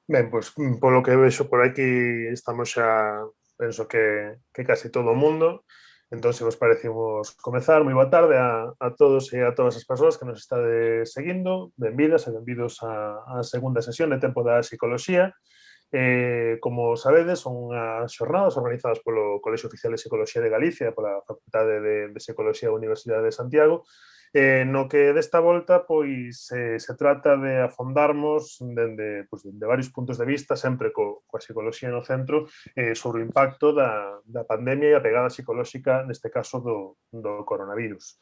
Ben, pois, polo que vexo por aquí, estamos xa, penso que casi todo o mundo. Entón, se vos parecimos comezar, moi boa tarde a todos e a todas as persoas que nos estade seguindo. Benvidas e benvidos á segunda sesión de Tempo da Psicoloxía. Como sabedes, son unhas xornadas organizadas polo Colexio Oficial de Psicoloxía de Galicia e pola Facultade de Psicología da Universidade de Santiago, no que desta volta pois se trata de afondarmos de varios puntos de vista, sempre coa psicoloxía no centro, sobre o impacto da pandemia e a pegada psicolóxica, neste caso do coronavirus.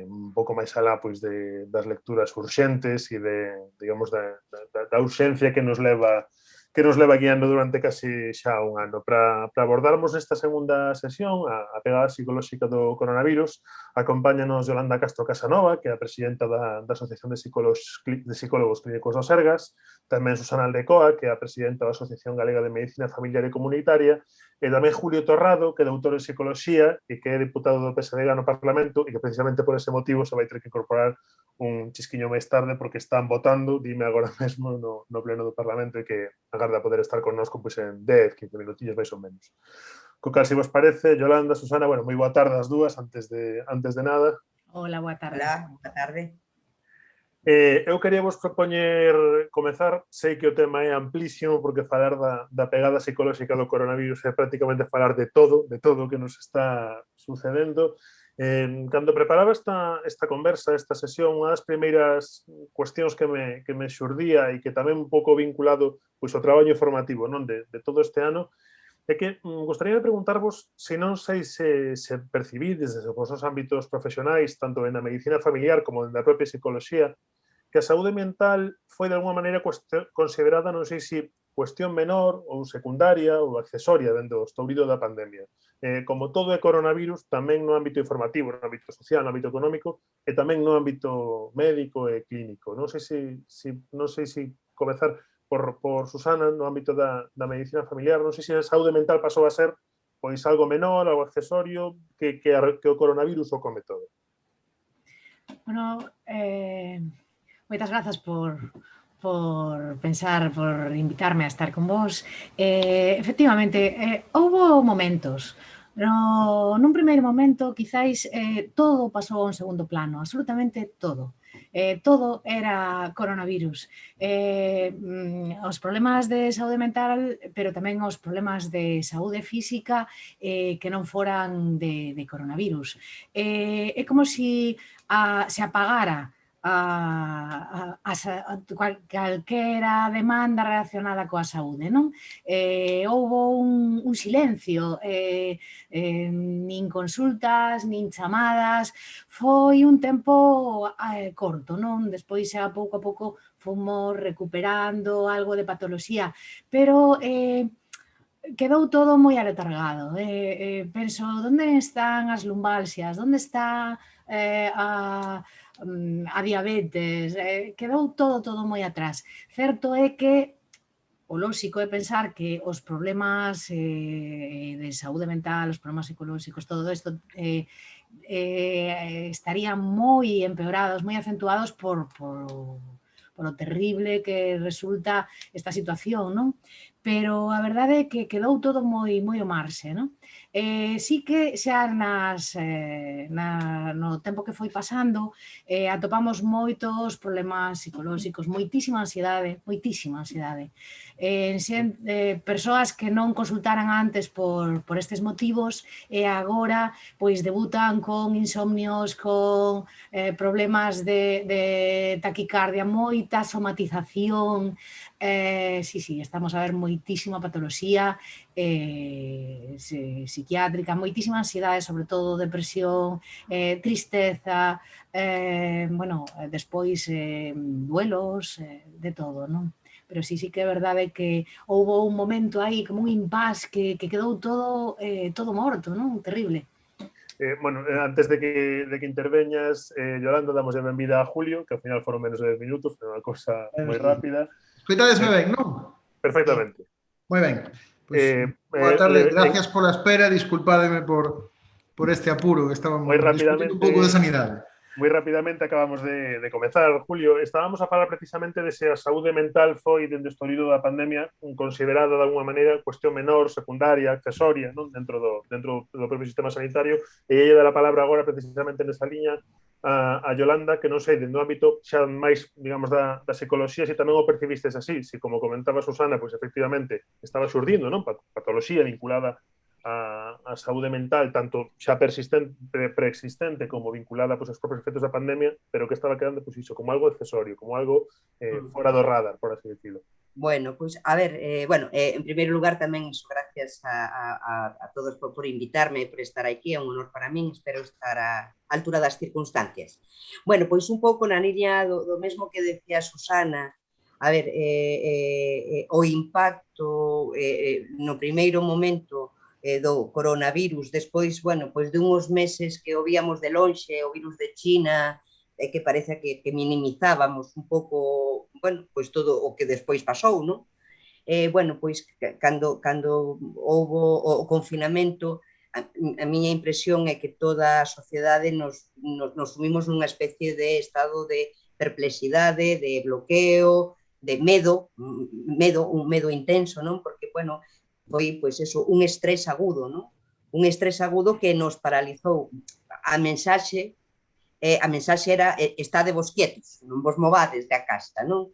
Un pouco máis alá pois, das lecturas urxentes e digamos, da urxencia que nos leva guiando durante casi xa un ano. Para abordarmos esta segunda sesión a pegada psicolóxica do coronavirus, acompáñanos Yolanda Castro Casanova, que é a presidenta da Asociación de Psicólogos Clínicos do Sergas, tamén Susana Aldecoa, que é a presidenta da Asociación Galega de Medicina Familiar e Comunitaria, e tamén Julio Torrado, que é doutor en Psicología e que é diputado do PSDG no Parlamento e que precisamente por ese motivo se vai ter que incorporar un chisquiño máis tarde porque están votando, dime agora mesmo, no pleno do Parlamento e que agarda poder estar connosco pois, en 10, 15 minutillos máis ou menos. Co cal, se vos parece, Yolanda, Susana, bueno, moi boa tarde as dúas, antes de nada. Hola, boa tarde. Hola, boa tarde. Eu quería vos propoñer comezar, sei que o tema é amplísimo porque falar da pegada psicolóxica do coronavirus é prácticamente falar de todo o que nos está sucedendo. Cando preparaba esta conversa, esta sesión, unha das primeiras cuestións que me xurdía e que tamén un pouco vinculado pois, ao traballo informativo non de todo este ano, é que gostaría de preguntarvos se non sei se percibides desde os vosos ámbitos profesionais, tanto en a medicina familiar como en a propia psicoloxía, que a saúde mental foi de alguma maneira considerada, non sei se cuestión menor ou secundaria ou accesoria dentro do estourido da pandemia. Como todo é coronavirus, tamén no ámbito informativo, no ámbito social, no ámbito económico e tamén no ámbito médico e clínico. Non sei se comezar por Susana no ámbito da medicina familiar, non sei se a saúde mental pasou a ser pois algo menor, algo accesorio, que o coronavirus o come todo. Bueno, moitas grazas por pensar, por invitarme a estar con vos. Efectivamente, houbo momentos. Nun primeiro momento, quizáis, todo pasou a un segundo plano, absolutamente todo. Todo era coronavirus. Os problemas de saúde mental, pero tamén os problemas de saúde física que non foran de coronavirus. É como se apagara calquera demanda relacionada coa saúde, non? Houbo un silencio, nin consultas, nin chamadas, foi un tempo corto, non? Despois xa pouco a pouco fomos recuperando algo de patoloxía, pero quedou todo moi aletargado. Penso, onde están as lumbalxias? Onde está a diabetes? Quedou todo moi atrás. Certo é que o lóxico é pensar que os problemas de saúde mental, os problemas psicolóxicos, todo isto estarían moi empeorados, moi acentuados por o terrible que resulta esta situación, non? Pero a verdade é que quedou todo moi ao marxe, non? Sí que xa no tempo que foi pasando atopamos moitos problemas psicolóxicos, moitísima ansiedade, persoas que non consultaran antes por estes motivos e agora pois debutan con insomnios, con problemas de taquicardia, moita somatización. Sí, estamos a ver moitísima patoloxía psiquiátrica, moitísima ansiedade, sobre todo depresión, tristeza, despois duelos, de todo, non? Pero sí que é verdade que houbo un momento aí como un impasse que quedou todo morto, non? Terrible. Antes de que interveñas, Yolanda, damos a benvida a Julio, que ao final foron menos de 10 minutos, foi unha cosa moi rápida. Escoitadesme ben, non? Perfectamente. Moi ben. Boa tarde, gracias pola espera, disculpádeme por este apuro, que estábamos discutindo un pouco de sanidade. moi rapidamente acabamos de comezar, Julio. Estábamos a falar precisamente de se a saúde mental foi, dende o estorido da pandemia, considerada de alguma maneira cuestión menor, secundaria, accesoria, non? Dentro do propio sistema sanitario, e ella dá a palabra agora precisamente nesa liña a Yolanda, que non sei, dentro do ámbito xa máis, digamos, da psicoloxía, se tamén o percibistes así, se como comentaba Susana, pois efectivamente estaba xurdindo, non? Patoloxía vinculada a saúde mental, tanto xa persistente, preexistente, como vinculada pois, aos propios efectos da pandemia, pero que estaba quedando pois, iso, como algo accesorio, como algo fora do radar, por así decirlo. Bueno, pues a ver, en primeiro lugar tamén gracias a todos por invitarme, por estar aquí, é un honor para min, espero estar a altura das circunstancias. Bueno, pois un pouco na liña do mesmo que decía Susana, a ver, o impacto no primeiro momento do coronavirus, despois, bueno, pois de uns meses que o víamos de lonxe, o virus de China, que parece que minimizábamos un pouco, bueno, pois todo o que despois pasou, non? Bueno, pois cando houve o confinamento, a miña impresión é que toda a sociedade nos sumimos nunha especie de estado de perplexidade, de bloqueo, de medo, un medo intenso, non? Porque, bueno, foi, pois, eso, un estrés agudo, non? Un estrés agudo que nos paralizou. A mensaxe era estade vos quietos, non vos movades da casa, non?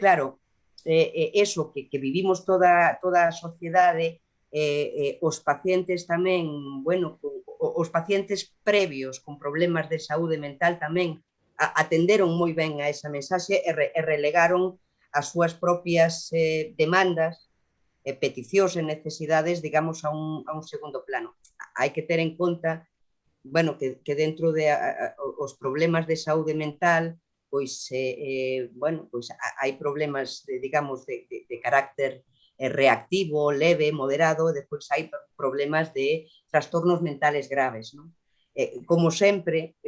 Claro, eso que vivimos toda a sociedade, os pacientes tamén, bueno, os pacientes previos con problemas de saúde mental tamén atenderon moi ben a esa mensaxe e relegaron as súas propias demandas, peticións e necesidades, digamos, a un segundo plano. Hai que ter en conta, bueno, que dentro de os problemas de saúde mental, pois, bueno, pois hai problemas, digamos, de carácter reactivo, leve, moderado, e depois hai problemas de trastornos mentales graves, non? Como sempre,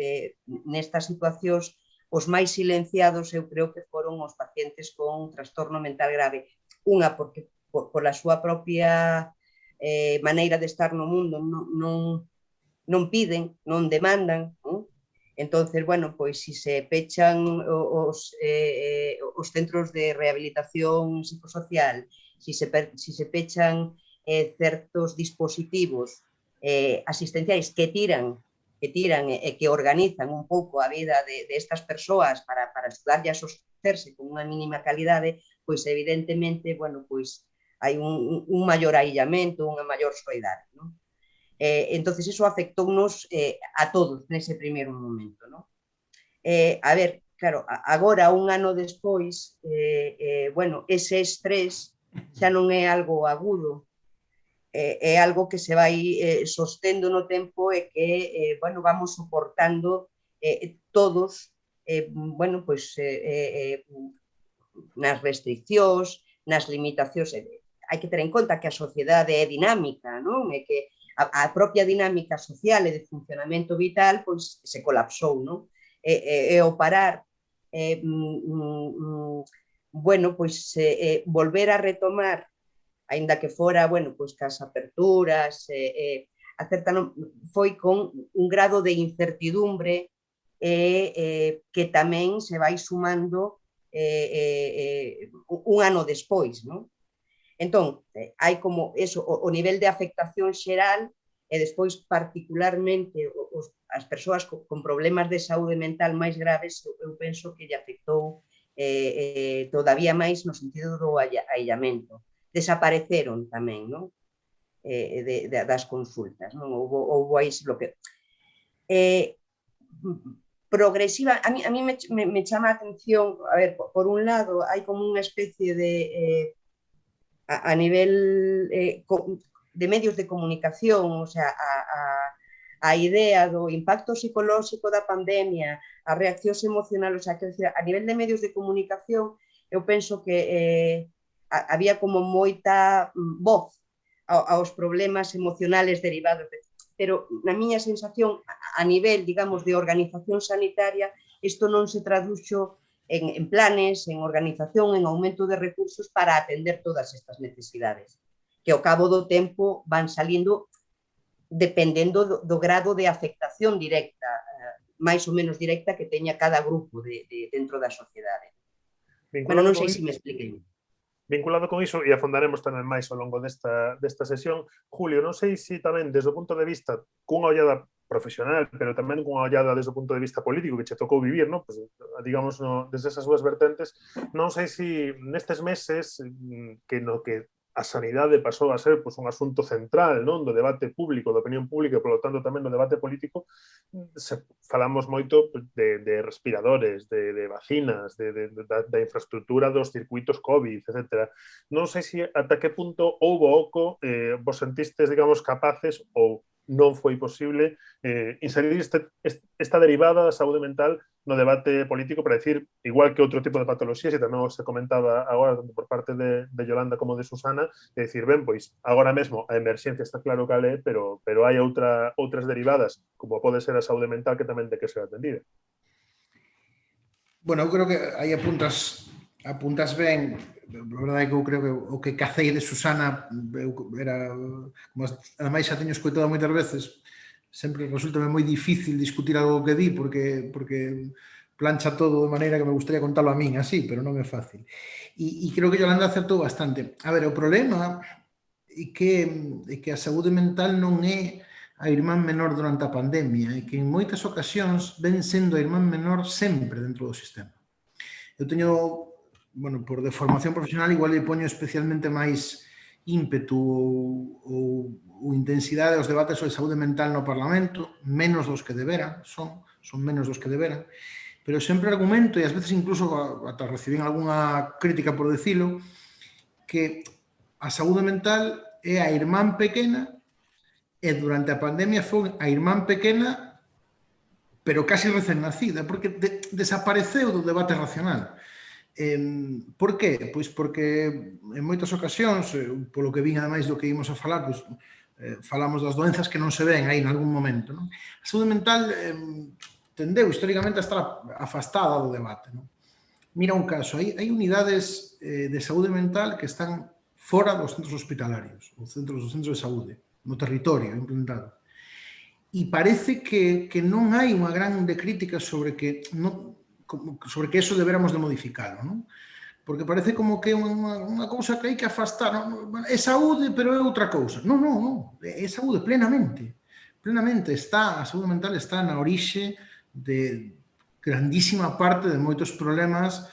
nestas situacións, os máis silenciados eu creo que foron os pacientes con trastorno mental grave. Unha, porque pola súa propia maneira de estar no mundo non piden, non demandan, non? Entonces, bueno, pois si se pechan os centros de rehabilitación psicosocial, si se pechan certos dispositivos asistenciais que tiran e que organizan un pouco a vida de estas persoas para axudarlle a sosterse con unha mínima calidade, pois evidentemente, bueno, pois hai un maior aillamento, unha maior soidade, non? Entonces eso afectounos a todos nese primeiro momento, non? A ver, claro, agora, un ano despois, bueno, ese estrés xa non é algo agudo, é algo que se vai sostendo no tempo e que, bueno, vamos soportando todos, bueno, pois nas restriccións, nas limitacións. Hai que ter en conta que a sociedade é dinámica, non? É que a propia dinámica social e de funcionamento vital pois se colapsou, non? E o parar, bueno, pois volver a retomar, aínda que fora, bueno, pois cas aperturas, foi con un grado de incertidumbre que tamén se vai sumando un ano despois, non? Entón, hai como eso, o nivel de afectación xeral e despois particularmente as persoas con problemas de saúde mental máis graves, eu penso que lle afectou todavía máis no sentido do aillamento. Desapareceron tamén, non? Das consultas, non? Houve aí bloqueo. Progresiva, a mí me chama a atención, a ver, por un lado, hai como unha especie de a nivel de medios de comunicación, o sea, a idea do impacto psicolóxico da pandemia, as reaccións emocionales, o sea, a nivel de medios de comunicación, eu penso que había como moita voz aos problemas emocionales derivados, pero na miña sensación, a nivel, digamos, de organización sanitaria, isto non se traduxo en planes, en organización, en aumento de recursos para atender todas estas necesidades, que ao cabo do tempo van salindo dependendo do grado de afectación directa máis ou menos directa que teña cada grupo dentro da sociedade. Bueno, Vinculado non con sei se me expliquei. Vinculado con iso, e afondaremos tamén máis ao longo desta sesión, Julio, non sei se tamén desde o punto de vista cunha ollada profesional, pero tamén cunha ollada desde o punto de vista político que che tocou vivir, ¿no? Pues, digamos, desde esas dúas vertentes, non sei se nestes meses que no que a sanidade pasou a ser pues, un asunto central, non, do debate público, da opinión pública e, polo tanto, tamén do debate político, falamos moito de respiradores, de vacinas, da infraestructura dos circuitos COVID, etc. Non sei se ata que punto houbo oco, vos sentistes, digamos, capaces ou non foi posible inserir esta derivada da saúde mental no debate político para decir, igual que outro tipo de patoloxías, e tamén se comentaba agora tanto por parte de Yolanda como de Susana, de decir, ben, pois, agora mesmo a emerxencia está claro cal é, pero hai outras derivadas, como pode ser a saúde mental, que tamén ten que ser atendida. Bueno, eu creo que aí apuntas ben. A verdade é que eu creo que o que cacei de Susana era, como ademais xa teño escoitado moitas veces, sempre resulta moi difícil discutir algo que di porque plancha todo de maneira que me gustaría contalo a min así, pero non é fácil. E creo que Yolanda acertou bastante. A ver, o problema é que a saúde mental non é a irmán menor durante a pandemia e que en moitas ocasións ven sendo a irmán menor sempre dentro do sistema. Eu teño, bueno, por de formación profesional igual lle poño especialmente máis ímpetu ou intensidade aos debates sobre saúde mental no Parlamento, menos dos que deberan, son menos dos que deberan, pero sempre argumento, e ás veces incluso ata recibín algunha crítica por decilo, que a saúde mental é a irmán pequena e durante a pandemia foi a irmán pequena pero casi recén nacida, porque desapareceu do debate racional. Por qué? Pois porque en moitas ocasións, polo que vin ademais do que ímos a falar, pois, falamos das doenzas que non se ven aí en algún momento. Non? A saúde mental tendeu históricamente a estar afastada do debate. Non? Mira un caso, hai unidades de saúde mental que están fora dos centros hospitalarios, dos centros de saúde, no territorio implementado. E parece que non hai unha grande crítica sobre que eso deberamos de modificarlo, non? Porque parece como que é unha cousa que hai que afastar, non? É saúde, pero é outra cousa. Non, é saúde plenamente. Plenamente está, a saúde mental está na orixe de grandísima parte de moitos problemas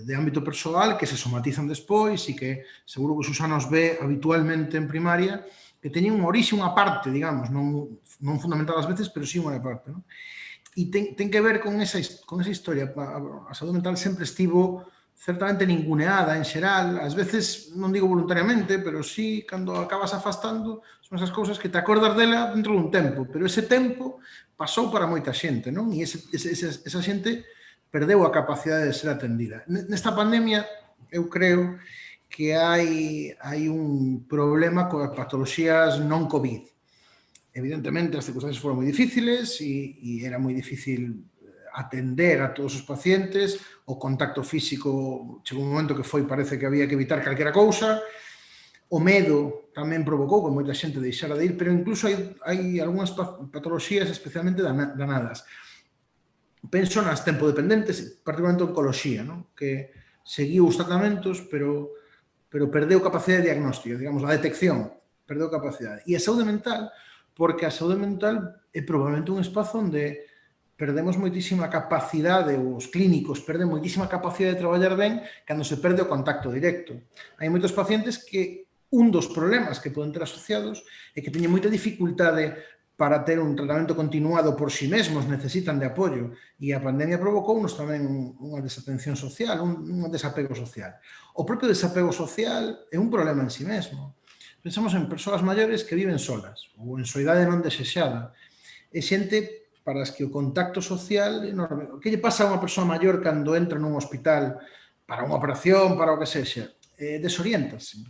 de ámbito persoal que se somatizan despois e que seguro que Susana os ve habitualmente en primaria, que teñen unha orixe, unha parte, digamos, non fundamental ás veces, pero sí unha parte, non? E ten que ver con esa historia. A saúde mental sempre estivo certamente ninguneada en xeral, ás veces non digo voluntariamente, pero sí, cando acabas afastando, son esas cousas que te acordas dela dentro dun tempo, pero ese tempo pasou para moita xente, non? E esa xente perdeu a capacidade de ser atendida. Nesta pandemia, eu creo que hai un problema coas patoloxías non COVID. Evidentemente, as circunstancias foron moi difíciles e era moi difícil atender a todos os pacientes, o contacto físico chegou un momento que parece que había que evitar calquera cousa, o medo tamén provocou que moita xente deixara de ir, pero incluso hai algunhas patoloxías especialmente danadas. Penso nas tempodependentes, particularmente oncoloxía, non? Que seguiu os tratamentos, pero perdeu capacidade diagnóstica, digamos, a detección, perdeu capacidade. E a saúde mental, porque a saúde mental é probablemente un espazo onde perdemos moitísima capacidade, os clínicos perden moitísima capacidade de traballar ben cando se perde o contacto directo. Hai moitos pacientes que un dos problemas que poden ter asociados é que teñen moita dificultade para ter un tratamento continuado por si mesmos, necesitan de apoio. E a pandemia provocounos tamén unha desatención social, un desapego social. O propio desapego social é un problema en si mesmo. Pensamos en persoas maiores que viven solas ou en soidade non desexada. É xente para as que o contacto social é enorme. Que lle pasa a unha persoa maior cando entra nun hospital para unha operación, para o que sexa? Desoriéntase.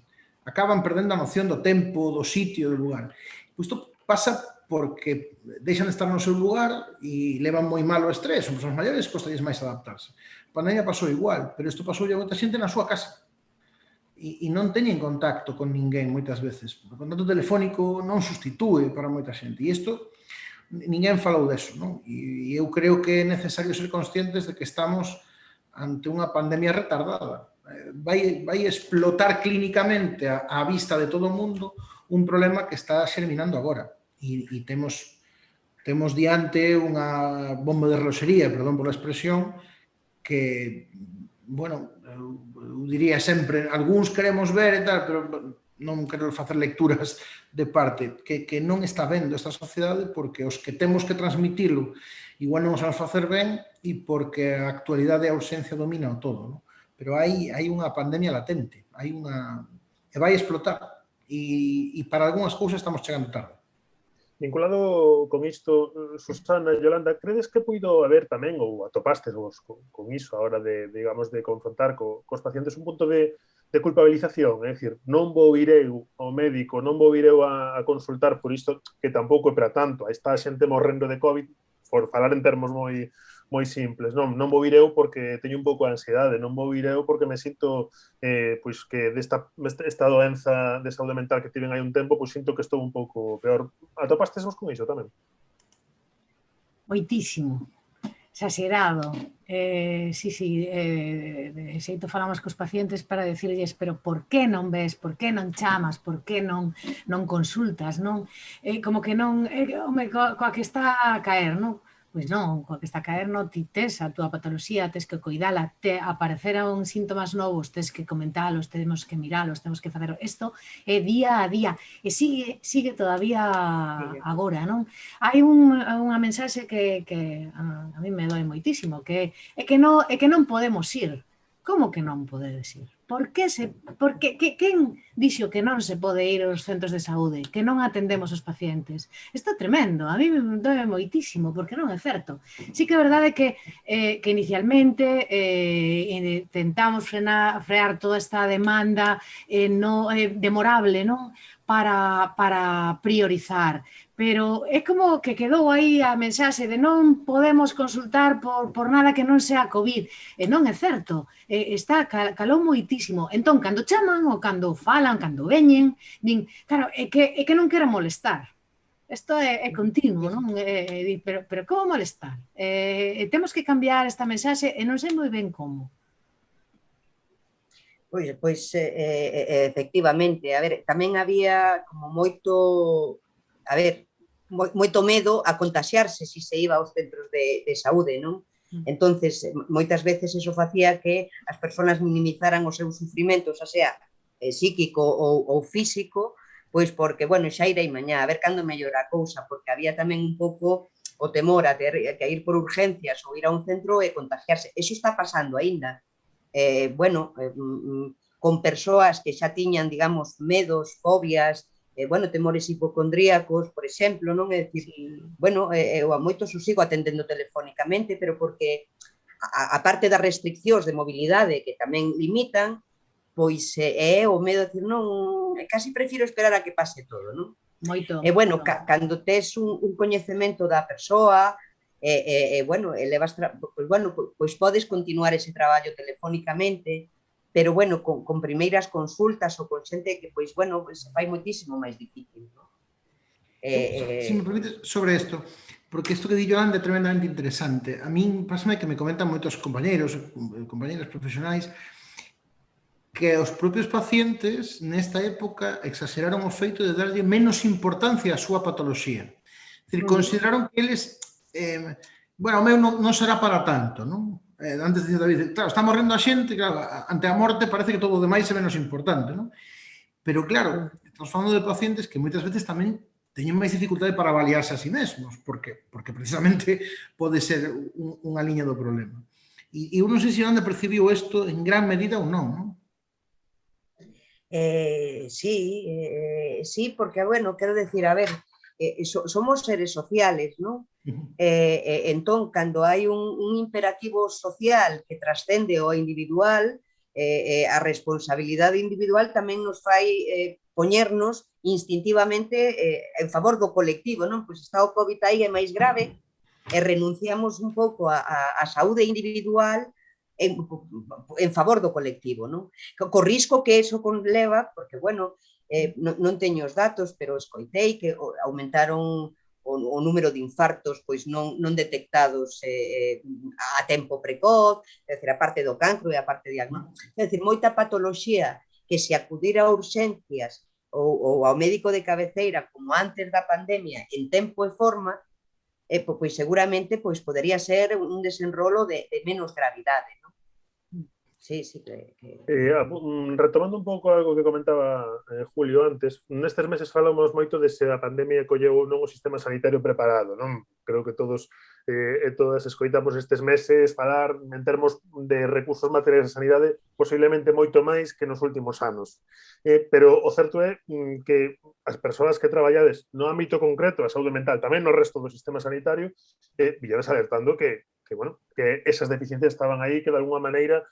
Acaban perdendo a noción do tempo, do sitio, do lugar. Isto pasa porque deixan de estar no seu lugar e levan moi mal o estrés. Son persoas maiores, costalles máis adaptarse. A pandemia pasou igual, pero isto pasou a moita xente na súa casa. E non teñen contacto con ninguén moitas veces. O contacto telefónico non sustitúe para moita xente. E isto ninguén falou deso, non? E eu creo que é necesario ser conscientes de que estamos ante unha pandemia retardada. Vai explotar clínicamente á vista de todo o mundo un problema que está xerminando agora. E temos diante unha bomba de reloxería, perdón pola expresión, que, bueno, eu diría sempre, algúns queremos ver e tal, pero non quero facer lecturas de parte, que non está vendo esta sociedade porque os que temos que transmitilo igual non os vamos facer ben e porque a actualidade e a ausencia domina o todo, non? Pero hai unha pandemia latente, e vai explotar, e para algunhas cousas estamos chegando tarde. Vinculado con isto, Susana e Yolanda, credes que puido haber tamén, ou atopastes vos con iso a hora de, digamos, de confrontar cos pacientes un punto de culpabilización, é dicir, non vou ir eu ao médico, non vou ir eu a consultar por isto, que tampouco é para tanto, aí está a xente morrendo de COVID, por falar en termos moi simples, non vou ir eu porque teño un pouco de ansiedade, non vou ir eu porque me sinto pois que esta doenza de saúde mental que tiven hai un tempo, pois sinto que estou un pouco peor. Atopastes vos con iso tamén? Moitísimo, exagerado. Sí, de xeito falamos cos pacientes para decirlles, pero por que non ves, por que non chamas, por que non consultas, non? Como que non, coa que está a caer, non? Pois non, coa que está a caer non, ti tes a túa patoloxía, tes que cuidala, te apareceron síntomas novos, tes que comentalos, temos que miralos, temos que facer isto, é día a día, e sigue todavía agora, non? Hai unha mensaxe que a mí me dói moitísimo, que é que non podemos ir. Como que non podedes ir? Por que quen dixo que non se pode ir aos centros de saúde, que non atendemos os pacientes? Isto é tremendo, a mí me doe moitísimo, porque non é certo. Sí que é verdade que inicialmente tentamos frear toda esta demanda demorable, non? Para priorizar, pero é como que quedou aí a mensaxe de non podemos consultar por nada que non sea COVID, e non é certo, calou moitísimo. Entón, cando chaman ou cando falan, cando veñen, din, claro, é que non quero molestar. Isto é continuo, non? Pero como molestar? Temos que cambiar esta mensaxe e non sei moi ben como. Pois efectivamente, a ver, tamén había como moito medo a contaxiarse se se iba aos centros de saúde, non? Entonces, moitas veces eso facía que as persoas minimizaran o seu sufrimento, xa sea psíquico ou físico, pois porque, bueno, xa irei mañá, a ver cando mellora a cousa, porque había tamén un pouco o temor a ter que ir por urgencias ou ir a un centro e contagiarse. Eso está pasando aínda. Con persoas que xa tiñan, digamos, medos, fobias, temores hipocondríacos, por exemplo, non? É dicir, eu a moitos os sigo atendendo telefónicamente, pero porque a parte das restriccións de mobilidade que tamén limitan, pois é o medo de decir, non, casi prefiro esperar a que pase todo, non? Moito. E, cando tes un coñecemento da persoa, pois podes continuar ese traballo telefónicamente, pero, con primeiras consultas ou con xente que, pois fai moitísimo máis difícil, non? Se me permites, sobre isto, porque isto que di Yolanda é tremendamente interesante. A min pásame que me comentan moitos compañeiras profesionais que os propios pacientes nesta época exageraron o feito de darlle menos importancia á súa patoloxía. É dicir, consideraron que eles o meu non será para tanto, non? Antes de David, claro, está morrendo a xente, claro, ante a morte parece que todo o demais é menos importante, non? Pero claro, estamos falando de pacientes que moitas veces tamén teñen máis dificultade para avaliarse a si mesmos, porque precisamente pode ser unha liña do problema. E eu non sei se Yolanda percibiu isto en gran medida ou non, non? Sí, porque, quero decir, a ver, somos seres sociales, non? Entón, cando hai un imperativo social que trascende o individual, a responsabilidade individual tamén nos fai poñernos instintivamente en favor do colectivo, non? Pois está o COVID aí, é máis grave, e renunciamos un pouco a saúde individual en favor do colectivo, non? Co risco que eso conleva, porque, non teño os datos, pero escoitei que aumentaron o número de infartos pois non detectados a tempo precoz, é dicir, a parte do cancro e a parte diagnóstico. É dicir, moita patoloxía que se acudir a urxencias ou ao médico de cabeceira como antes da pandemia en tempo e forma, pois seguramente pois podería ser un desenrolo de menos gravidade, non? Sí, sí, retomando un pouco algo que comentaba Julio antes, nestes meses falamos moito de se a pandemia colleu non o sistema sanitario preparado, non? Creo que todos e todas escoitamos estes meses falar en termos de recursos materiais de sanidade posiblemente moito máis que nos últimos anos. Pero o certo é que as persoas que traballades no ámbito concreto da saúde mental, tamén no resto do sistema sanitario, villades alertando que esas deficiencias estaban aí, que de alguna maneira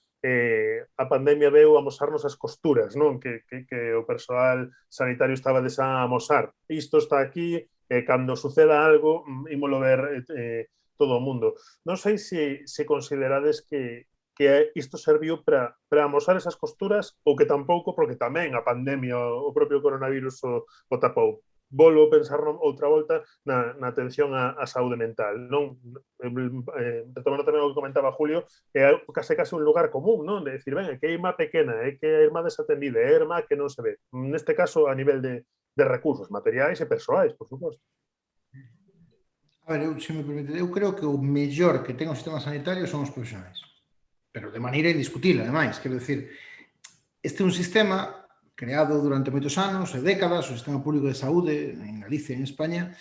a pandemia veu a amosarnos as costuras, non? Que o persoal sanitario estaba a amosar. Isto está aquí, cando suceda algo, ímolo ver todo o mundo. Non sei se considerades que isto serviu para amosar esas costuras ou que tampouco, porque tamén a pandemia, o propio coronavirus o tapou. Volvo a pensar outra volta na atención á saúde mental. Non, retomando tamén o que comentaba Julio, é case un lugar común, non? De decir, ben, que é irmá pequena, é que é irmá desatendida, é irmá que non se ve. Neste caso, a nivel de recursos materiais e persoais, por suposto. A ver, se me permite, eu creo que o mellor que ten o sistema sanitario son os profesionais. Pero de maneira indiscutible, ademais. Quero dicir, este é un sistema creado durante moitos anos e décadas, o sistema público de saúde en Galicia e en España,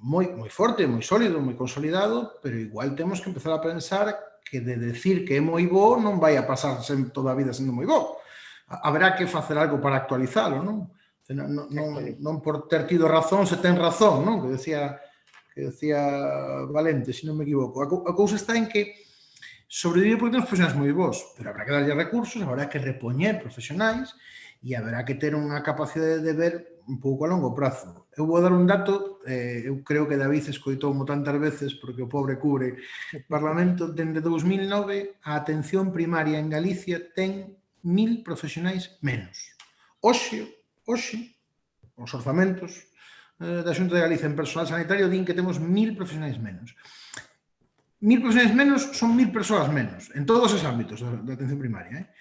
moi forte, moi sólido, moi consolidado, pero igual temos que empezar a pensar que de decir que é moi bo non vai a pasar toda a vida sendo moi bo. Haberá que facer algo para actualizalo, non? Non por ter tido razón se ten razón, non? Que decía Valente, se non me equivoco. A cousa está en que sobrevive porque temos profesionais moi bons, pero habrá que darlle recursos, habrá que repoñer profesionais e haberá que ter unha capacidade de ver un pouco a longo prazo. Eu vou dar un dato, eu creo que David escoitoumo tantas veces porque o pobre cubre o Parlamento. Dende 2009 a atención primaria en Galicia ten 1000 profesionais menos. Hoxe, os orzamentos da Xunta de Galicia en personal sanitario din que temos 1000 profesionais menos. 1000 profesionais menos son 1000 persoas menos en todos os ámbitos da atención primaria,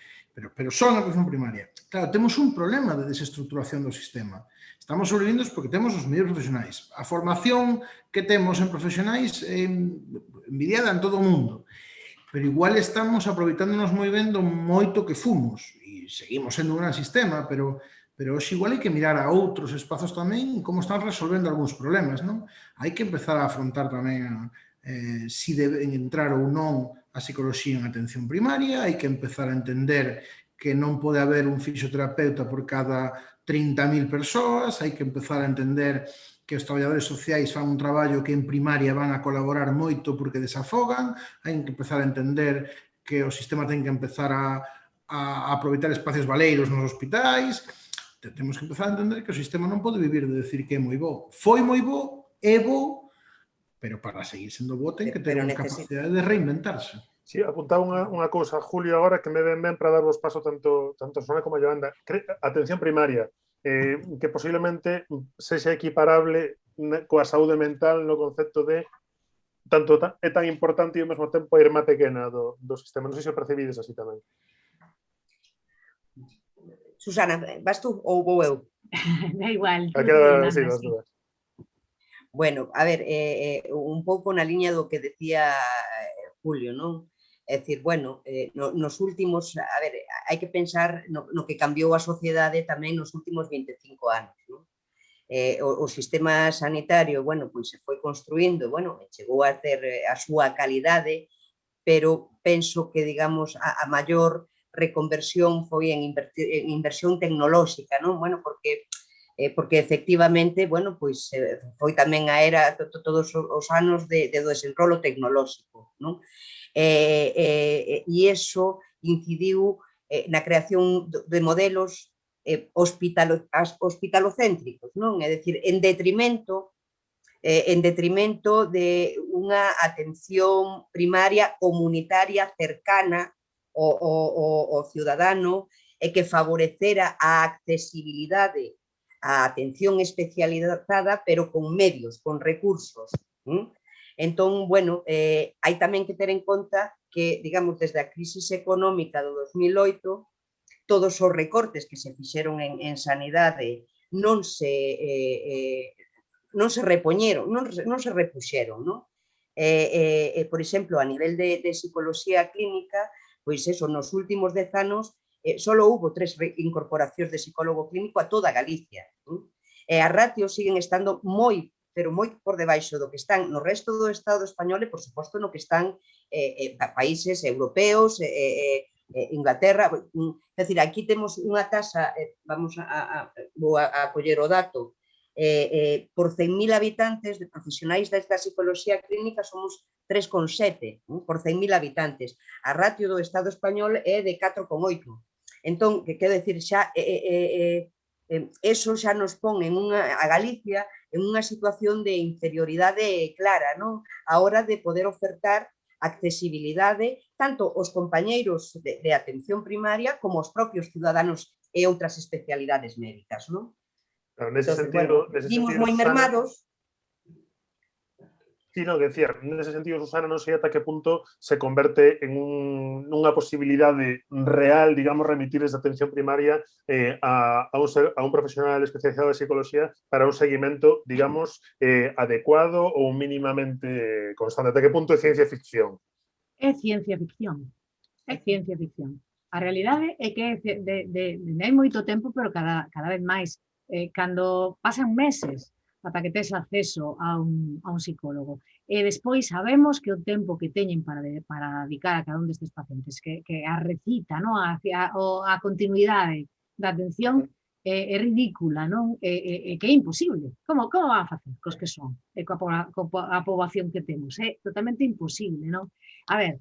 pero só na atención primaria. Claro, temos un problema de desestructuración do sistema. Estamos sobrevivindo porque temos os mellores profesionais. A formación que temos en profesionais é envidiada en todo o mundo, pero igual estamos aproveitándonos moi ben do moito que fomos e seguimos sendo un gran sistema, pero hoxe igual hai que mirar a outros espazos tamén como están resolvendo algúns problemas, non? Hai que empezar a afrontar tamén se deben entrar ou non a psicoloxía en atención primaria, hai que empezar a entender que non pode haber un fisioterapeuta por cada 30.000 persoas, hai que empezar a entender que os traballadores sociais fan un traballo que en primaria van a colaborar moito porque desafogan, hai que empezar a entender que o sistema ten que empezar a aproveitar espacios baleiros nos hospitais. Temos que empezar a entender que o sistema non pode vivir de decir que é moi bo. Foi moi bo, é bo, pero para seguir sendo bo ten que ter unha capacidade de reinventarse. Sí, apuntaba unha cousa, Julio, agora que me ven ben para darvos paso tanto Sona como a Yolanda. Atención primaria, que posiblemente sexa equiparable coa saúde mental no concepto de tanto é tan importante e ao mesmo tempo a irmá pequena do sistema. Non sei se o percibides así tamén. Susana, vas tú ou vou eu? Da igual. Sí, das dúas. Bueno, a ver, un pouco na liña do que decía Julio, non? É dicir, bueno, nos últimos, a ver, hai que pensar no que cambiou a sociedade tamén nos últimos 25 anos, non? O sistema sanitario, bueno, pois se foi construindo, bueno, chegou a ter a súa calidade, pero penso que, digamos, a maior reconversión foi en inversión tecnolóxica, non? Bueno, porque efectivamente, bueno, pois foi tamén a era todos os anos do desenrolo tecnolóxico, non? E iso incidiu na creación de modelos hospitalocéntricos, non? É dicir, en detrimento de unha atención primaria comunitaria cercana ao ciudadano e que favorecera a accesibilidade a atención especializada, pero con medios, con recursos. Entón, bueno, hai tamén que ter en conta que, digamos, desde a crisis económica do 2008, todos os recortes que se fixeron en sanidade non se repoñeron, non se repuxeron, non? Por exemplo, a nivel de psicología clínica, pois eso, nos últimos 10 anos só houve 3 incorporacións de psicólogo clínico a toda Galicia. As ratios siguen estando moi, pero moi por debaixo do que están no resto do Estado español e, por suposto, no que están países europeos, Inglaterra. É dicir, aquí temos unha tasa, vou a coller o dato, por 100.000 habitantes de profesionais desta psicología clínica somos 3,7 por 100.000 habitantes. A ratio do Estado español é de 4,8. Entón, que quero dicir, xa eso xa nos pon a Galicia en unha situación de inferioridade clara, non? A hora de poder ofertar accesibilidade tanto aos compañeiros de atención primaria como aos propios ciudadanos e outras especialidades médicas, non? Claro, nese sentido, vimos moi mermados. Sí, no, que decía, nese sentido, Susana, non sei ata que punto se converte en unha posibilidade real, digamos, remitir esa atención primaria a un profesional especializado de psicología para un seguimento, digamos, adecuado ou mínimamente constante. Ata que punto é ciencia ficción? É ciencia ficción. É ciencia ficción. A realidade é que hai moito tempo, pero cada vez máis. Cando pasan meses ata que tes acceso a un psicólogo. E despois sabemos que o tempo que teñen para dedicar a cada un destes pacientes, que a recita, non? A continuidade da atención é ridícula, non? Que é imposible. Como van a facer cos que son? E coa poboación que temos. É totalmente imposible, non? A ver,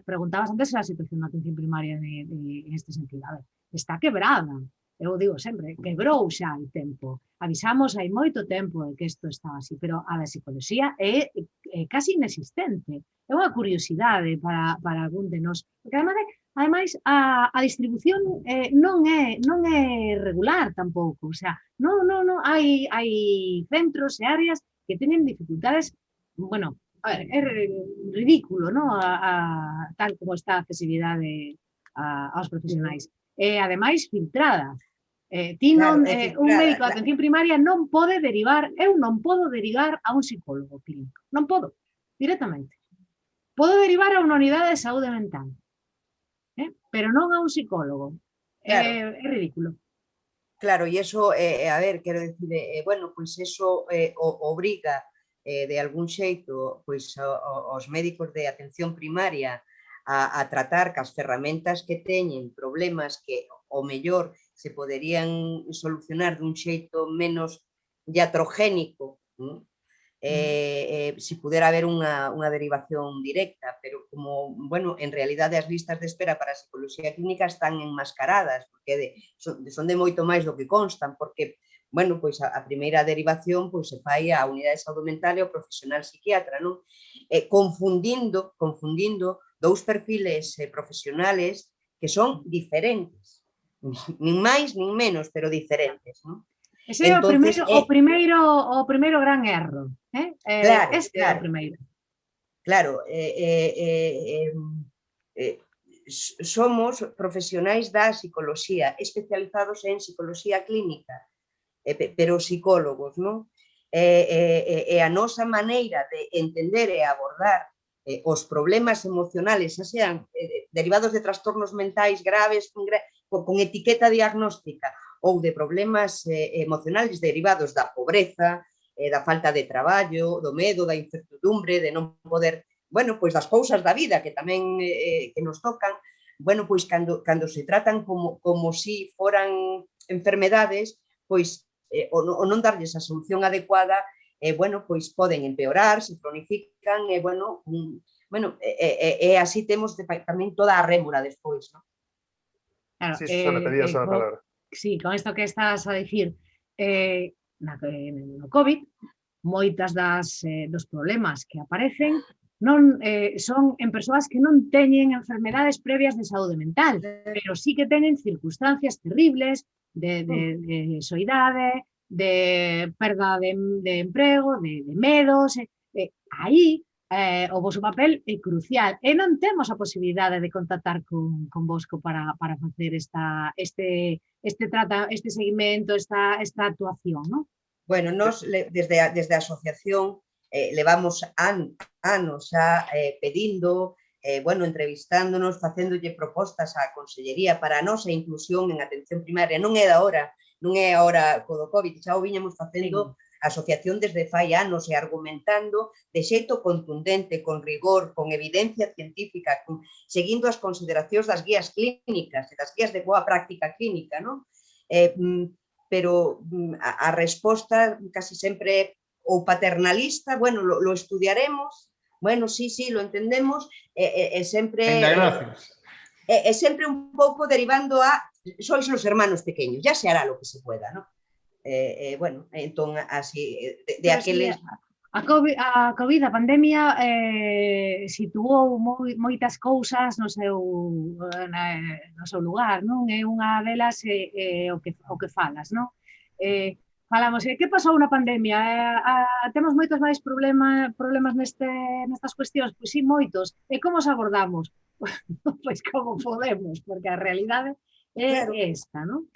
preguntabas antes a situación da atención primaria en este sentido. A ver, está quebrada. Eu digo sempre, quebrou xa o tempo. Avisamos hai moito tempo de que isto estaba así, pero a da psicoloxía é casi inexistente. É unha curiosidade para algún de nós. Porque ademais a distribución non é regular tampouco. O sea, non hai centros e áreas que teñen dificultades, bueno, a ver, é ridículo, non? Tal como está a accesibilidade aos profesionais. E, ademais, filtrada. Un médico de atención primaria non pode derivar, eu non podo derivar a un psicólogo clínico. Non podo, directamente. Podo derivar a unha unidade de saúde mental, pero non a un psicólogo. É ridículo. Claro, e iso, a ver, quero dicir, bueno, pois iso obriga de algún xeito aos médicos de atención primaria a tratar cas ferramentas que teñen problemas que o mellor se poderían solucionar dun xeito menos iatrogénico, se pudera haber unha derivación directa, pero como, bueno, en realidade as listas de espera para a psicología clínica están enmascaradas, porque son de moito máis do que constan, porque, bueno, pois a primeira derivación pois se fai a unidade de saúde mental e o profesional psiquiatra, non? Confundindo dous perfiles profesionales que son diferentes. Nin máis, nin menos, pero diferentes, non? Ese é o primeiro gran erro. Claro, este é o primeiro. Claro, somos profesionais da psicoloxía, especializados en psicoloxía clínica, pero psicólogos, non? E a nosa maneira de entender e abordar os problemas emocionales, xa sean derivados de trastornos mentais graves, con etiqueta diagnóstica, ou de problemas emocionales derivados da pobreza, da falta de traballo, do medo, da incertidumbre, de non poder, bueno, pois das cousas da vida que tamén que nos tocan, bueno, pois cando se tratan como si foran enfermedades, pois o non darlles a solución adecuada, bueno, pois poden empeorar, se cronifican, bueno, así temos tamén toda a rémora despois, non? Claro, Sí, Susana, pedías a palabra. Sí, con isto que estás a dicir, no COVID, moitas dos problemas que aparecen son en persoas que non teñen enfermedades previas de saúde mental, pero sí que teñen circunstancias terribles, de soidade, de perda de emprego, de medos. Aí o vosso papel é crucial e non temos a posibilidade de contactar con vosco para facer este seguimento, esta actuación, non? Bueno, nos desde a asociación levamos anos xa pedindo, bueno, entrevistándonos, facéndolle propostas á Consellería para a nosa inclusión en atención primaria. Non é agora co do COVID, xa o viñamos facendo a asociación desde fai anos e argumentando de xeito contundente, con rigor, con evidencia científica, seguindo as consideracións das guías clínicas e das guías de boa práctica clínica, non? Pero a resposta casi sempre ou paternalista, bueno, lo estudiaremos, bueno, sí, lo entendemos, sempre... sempre un pouco derivando a sois los hermanos pequeños, ya se hará lo que se pueda, ¿no? Bueno, entón, así, de aqueles... A COVID, a pandemia, situou moitas cousas no seu lugar, non? É unha delas o que falas, non? Falamos, que pasou na pandemia? Temos moitos máis problemas nestas cuestións? Pois sí, moitos. E como os abordamos? Pois como podemos, porque a realidade é esta, non?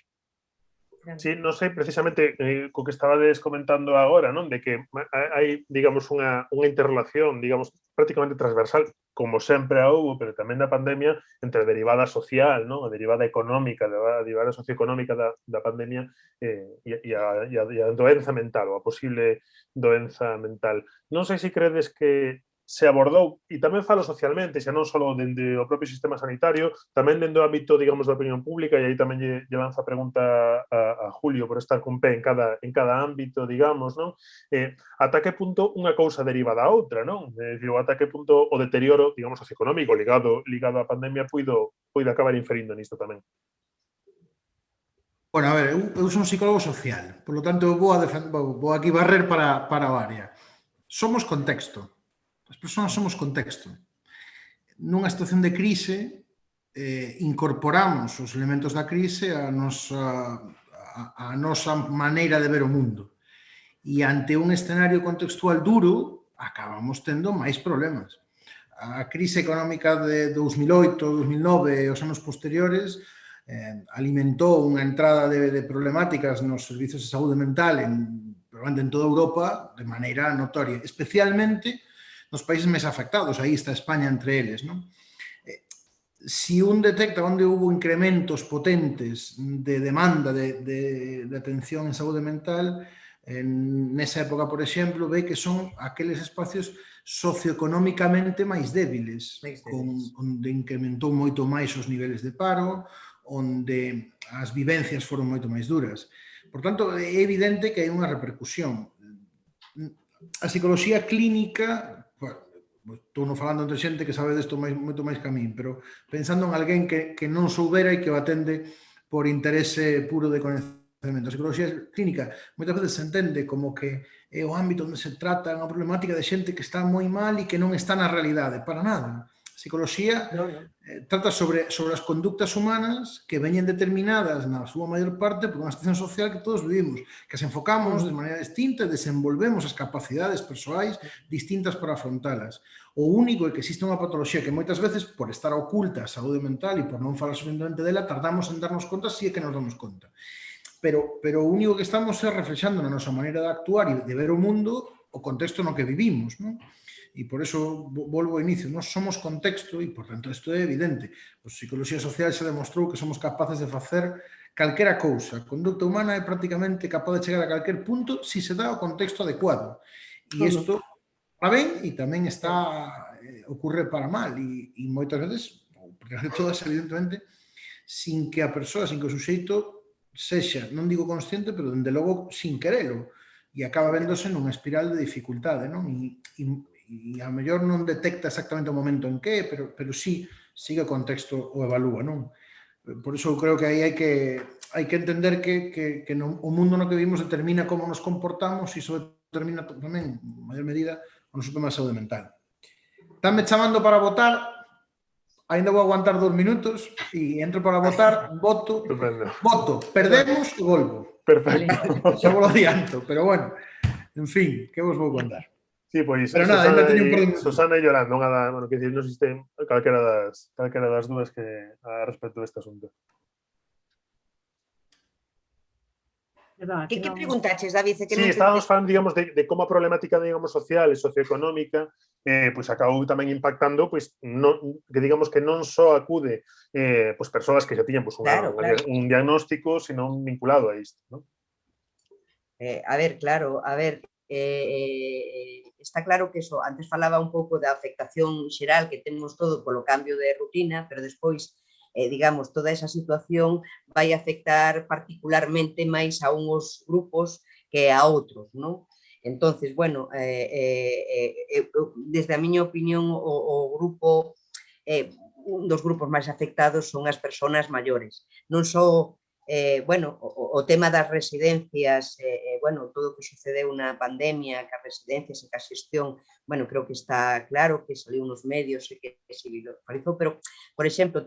Sí, non sei, precisamente, co que estabades comentando agora, non? De que hai, digamos, unha interrelación, digamos, prácticamente transversal, como sempre a houbo, pero tamén da pandemia, entre a derivada social, non? A derivada económica, a derivada socioeconómica da pandemia e a doenza mental, ou a posible doenza mental. Non sei se credes que se abordou, e tamén falo socialmente, xa non só dende o propio sistema sanitario, tamén dende o ámbito, digamos, da opinión pública, e aí tamén lle lanzo a pregunta a Julio por estar con pé en cada ámbito, digamos, non? Ata que punto unha cousa deriva da outra, non? Ata que punto o deterioro, digamos, socioeconómico ligado á pandemia puido acabar inferindo nisto tamén. Bueno, a ver, eu son psicólogo social, por lo tanto vou aquí barrer para a área. Somos contexto. As persoas somos contexto. Nunha situación de crise, incorporamos os elementos da crise a nosa maneira de ver o mundo. E ante un escenario contextual duro, acabamos tendo máis problemas. A crise económica de 2008, 2009 e os anos posteriores alimentou unha entrada de problemáticas nos servizos de saúde mental probablemente en toda Europa de maneira notoria, especialmente nos países máis afectados, aí está España entre eles, non? Si un detecta onde hubo incrementos potentes de demanda de atención en saúde mental, nesa época, por exemplo, ve que son aqueles espacios socioeconómicamente máis débiles, onde incrementou moito máis os niveles de paro, onde as vivencias foron moito máis duras. Por tanto, é evidente que hai unha repercusión. A psicoloxía clínica... Estou falando entre xente que sabe desto moito máis que a min, pero pensando en alguén que non soubera e que o atende por interese puro de coñecemento. A psicoloxía clínica moitas veces se entende como que é o ámbito onde se trata unha problemática de xente que está moi mal e que non está na realidade, para nada. A psicoloxía trata sobre as conductas humanas que veñen determinadas na súa maior parte por unha situación social que todos vivimos, que se enfocamos de maneira distinta e desenvolvemos as capacidades persoais distintas para afrontalas. O único é que existe unha patoloxía que moitas veces, por estar oculta a saúde mental e por non falar suficientemente dela, tardamos en darnos conta si é que nos damos conta. Pero o único que estamos é reflexando na nosa maneira de actuar e de ver o mundo o contexto no que vivimos, non? E por eso volvo ao inicio, nós somos contexto e, por tanto, isto é evidente. A psicoloxía social xa demostrou que somos capaces de facer calquera cousa. A conducta humana é prácticamente capaz de chegar a calquer punto se se dá o contexto adecuado. E isto para ben e tamén ocorre para mal. E moitas veces, porque todas, evidentemente, sin que a persoa, sin que o suxeito sexa, non digo consciente, pero, dende logo, sin querelo. E acaba vendose nunha espiral de dificultade, non? E a mellor non detecta exactamente o momento en que, pero sí que o contexto o evalúa, non? Por iso eu creo que aí hai que entender que o mundo no que vivimos determina como nos comportamos e iso determina tamén, en maior medida, o noso tema de saúde mental. Estánme chamando para votar. ainda vou aguantar 2 minutos e entro para votar, voto, perdemos e volvo. Perfecto. Xa vos lo adianto, pero bueno, en fin, que vos vou contar. Sí, pois pero nada, ainda teño un par de minutos. Susana e Yolanda, bueno, que dicir, non existe calquera das dúas que a respecto deste asunto. Que preguntaches, David? Sí, estábamos falando, digamos, de como a problemática, digamos, social e socioeconómica pois acabou tamén impactando, pois, que digamos que non só acude pois persoas que xa tiñan pois, un diagnóstico, senón vinculado a isto, non? A ver, claro, está claro que eso, antes falaba un pouco da afectación xeral que temos todo polo cambio de rutina, pero despois, digamos, toda esa situación vai afectar particularmente máis a uns grupos que a outros, non? Entonces, bueno, desde a miña opinión, o grupo, un dos grupos máis afectados son as persoas maiores. Non só, bueno, o tema das residencias, bueno, todo o que sucedeu na pandemia, que as residencias e que a xestión, bueno, creo que está claro que saliu nos medios e que se visualizou, pero, por exemplo,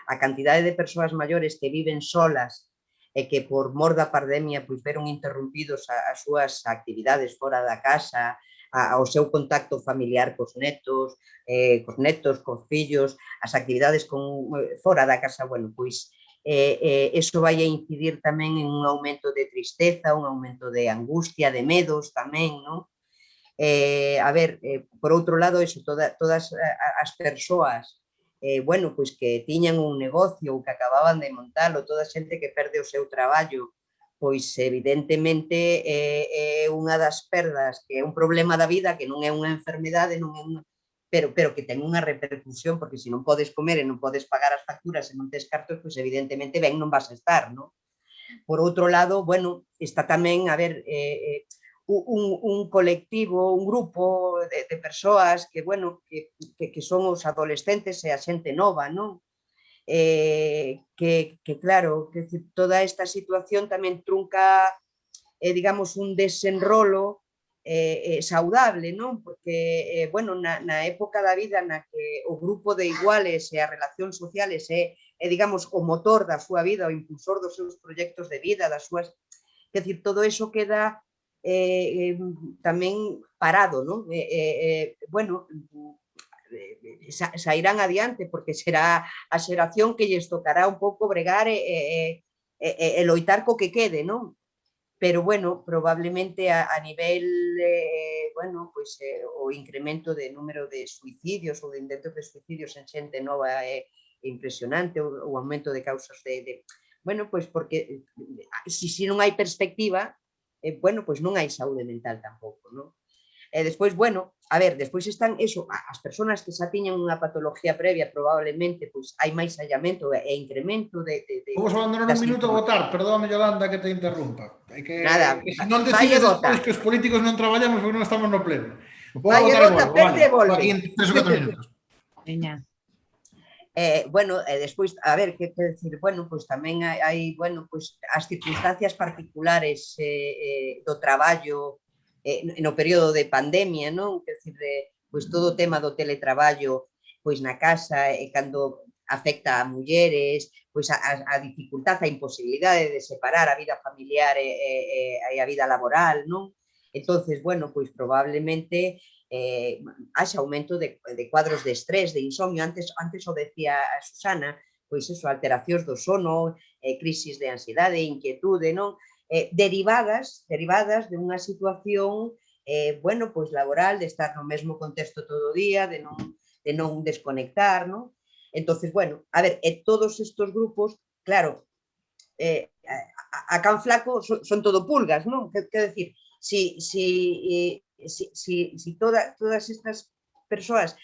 a cantidade de persoas maiores que viven solas e que por mor da pandemia pois veron interrompidos as súas actividades fora da casa, ao seu contacto familiar cos netos, cos fillos, as actividades fora da casa, bueno, pois eso vai a incidir tamén en un aumento de tristeza, un aumento de angustia, de medos tamén, non? A ver, por outro lado, todas as persoas bueno, pois que tiñan un negocio ou que acababan de montalo, toda a xente que perde o seu traballo, pois evidentemente é unha das perdas, que é un problema da vida, que non é unha enfermedade, non é unha, pero que ten unha repercusión, porque se non podes comer e non podes pagar as facturas e non tes cartos, pois evidentemente ben non vas a estar, non? Por outro lado, bueno, está tamén, a ver, un colectivo, un grupo de persoas que, bueno, que son os adolescentes e a xente nova, non? Que claro, que toda esta situación tamén trunca, digamos, un desenrolo saudable, non? Porque, bueno, na época da vida na que o grupo de iguales e as relacións sociales é, digamos, o motor da súa vida, o impulsor dos seus proxectos de vida, das súas... Quer dicir, todo eso queda tamén parado, non? Bueno, sairán adiante porque será a xeración que lles tocará un pouco bregar e loitar co que quede, non? Pero, bueno, probablemente a nivel, bueno, pois o incremento de número de suicidios ou de intentos de suicidios en xente nova é impresionante, o aumento de causas de... Bueno, pois porque se non hai perspectiva, bueno, pois non hai saúde mental tampouco, non? E despois, bueno, a ver, despois están eso, as persoas que xa tiñan unha patología previa, probablemente, pois hai máis allamento e incremento de... Vamos a abandonar un minuto a votar, perdóname, Yolanda, que te interrumpa. Nada, se non decides despois que os políticos non traballamos porque non estamos no pleno. Vou a votar e volvo, aquí en 3 ou 4 minutos. Veña. Bueno, despois, a ver, que decir, bueno, pois tamén hai, bueno, pois as circunstancias particulares do traballo no período de pandemia, non? Quer decir, pois todo o tema do teletraballo pois na casa e cando afecta a mulleres, pois a dificultad, a imposibilidade de separar a vida familiar e a vida laboral, non? Entonces, bueno, pois probablemente haxa aumento de cuadros de estrés, de insomnio. Antes o decía a Susana, pois eso, alteracións do sono, crisis de ansiedade, inquietude, non? Derivadas de unha situación, bueno, pois laboral, de estar no mesmo contexto todo o día, de non desconectar, non? Entonces, bueno, a ver, todos estes grupos, claro, a can flaco son todo pulgas, non? Quer decir, si todas estas persoas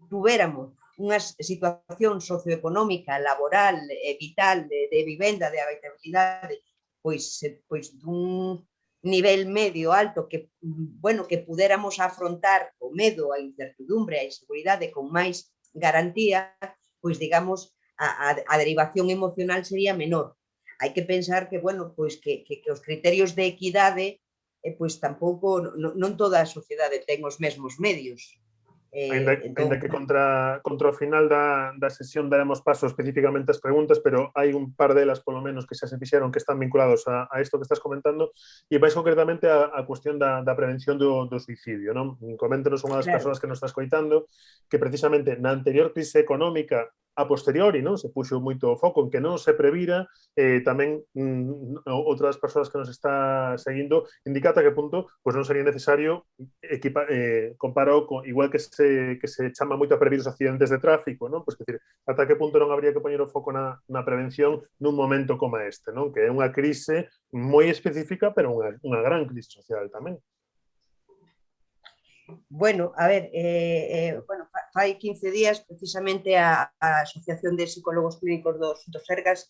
tuviéramos unha situación socioeconómica, laboral, vital, de vivenda, de habitabilidade, pois dun nivel medio alto que, bueno, que puderamos afrontar o medo, a incertidumbre, a inseguridade con máis garantía, pois digamos, a derivación emocional sería menor. Hai que pensar que, bueno, pois que os criterios de equidade pois tampouco, non toda a sociedade ten os mesmos medios. Ainda que contra o final da sesión daremos paso especificamente ás preguntas, pero hai un par delas, polo menos, que xa se fixeron que están vinculados a isto que estás comentando, e máis concretamente a cuestión da prevención do suicidio, non? Coméntenos unha das persoas que nos está escoitando que precisamente na anterior crise económica a posteriori, non? Se puxo moito foco en que non se previra, tamén outras persoas que nos está seguindo indica ata que punto pois non sería necesario comparado con, igual que se chama moito a prevenir os accidentes de tráfico, non? Pois, decir, ata que punto non habría que poñer o foco na prevención nun momento como este, non? Que é unha crise moi específica, pero unha gran crise social tamén. Bueno, a ver, fai 15 días precisamente a Asociación de Psicólogos Clínicos do Sergas,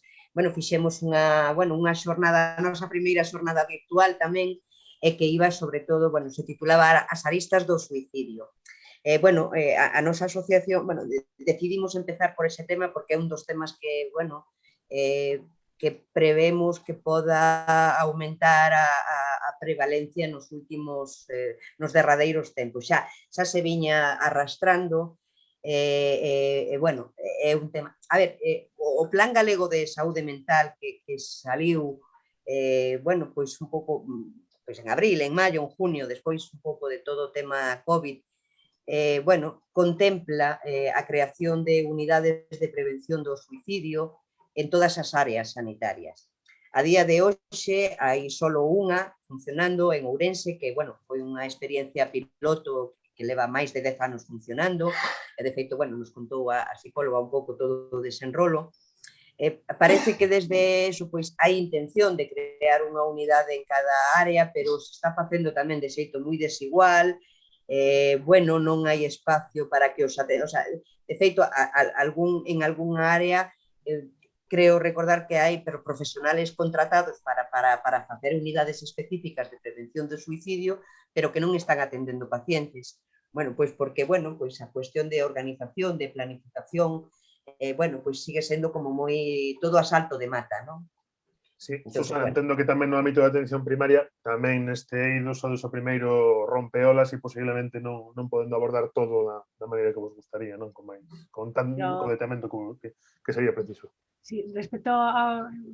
fixemos unha xornada, a nosa primeira xornada virtual tamén, que iba sobre todo, se titulaba As aristas do suicidio. A nosa asociación, decidimos empezar por ese tema porque é un dos temas que, que prevemos que poda aumentar a prevalencia nos nos derradeiros tempos. Xa se viña arrastrando, é un tema. A ver, o Plan Galego de Saúde Mental que saliu, pois un pouco en abril, en maio, en junio, despois un pouco de todo o tema COVID, contempla a creación de unidades de prevención do suicidio en todas as áreas sanitarias. A día de hoxe hai solo unha funcionando en Ourense, que foi unha experiencia piloto que leva máis de 10 anos funcionando, e de feito, nos contou a psicóloga un pouco todo o desenrolo. Parece que desde eso hai intención de crear unha unidade en cada área, pero se está facendo tamén de xeito moi desigual, non hai espacio para que os atenda. De feito, en algunha área creo recordar que hai profesionales contratados para facer unidades específicas de prevención do suicidio, pero que non están atendendo pacientes. Pois porque a cuestión de organización, de planificación, sigue sendo como moi todo a salto de mata, non? Sí, Susana, entendo que tamén no ámbito da atención primaria tamén neste eido sodes o primeiro rompeolas e posiblemente non podendo abordar todo da maneira que vos gustaría, non? Con tan detamento que sería preciso. Sí, respecto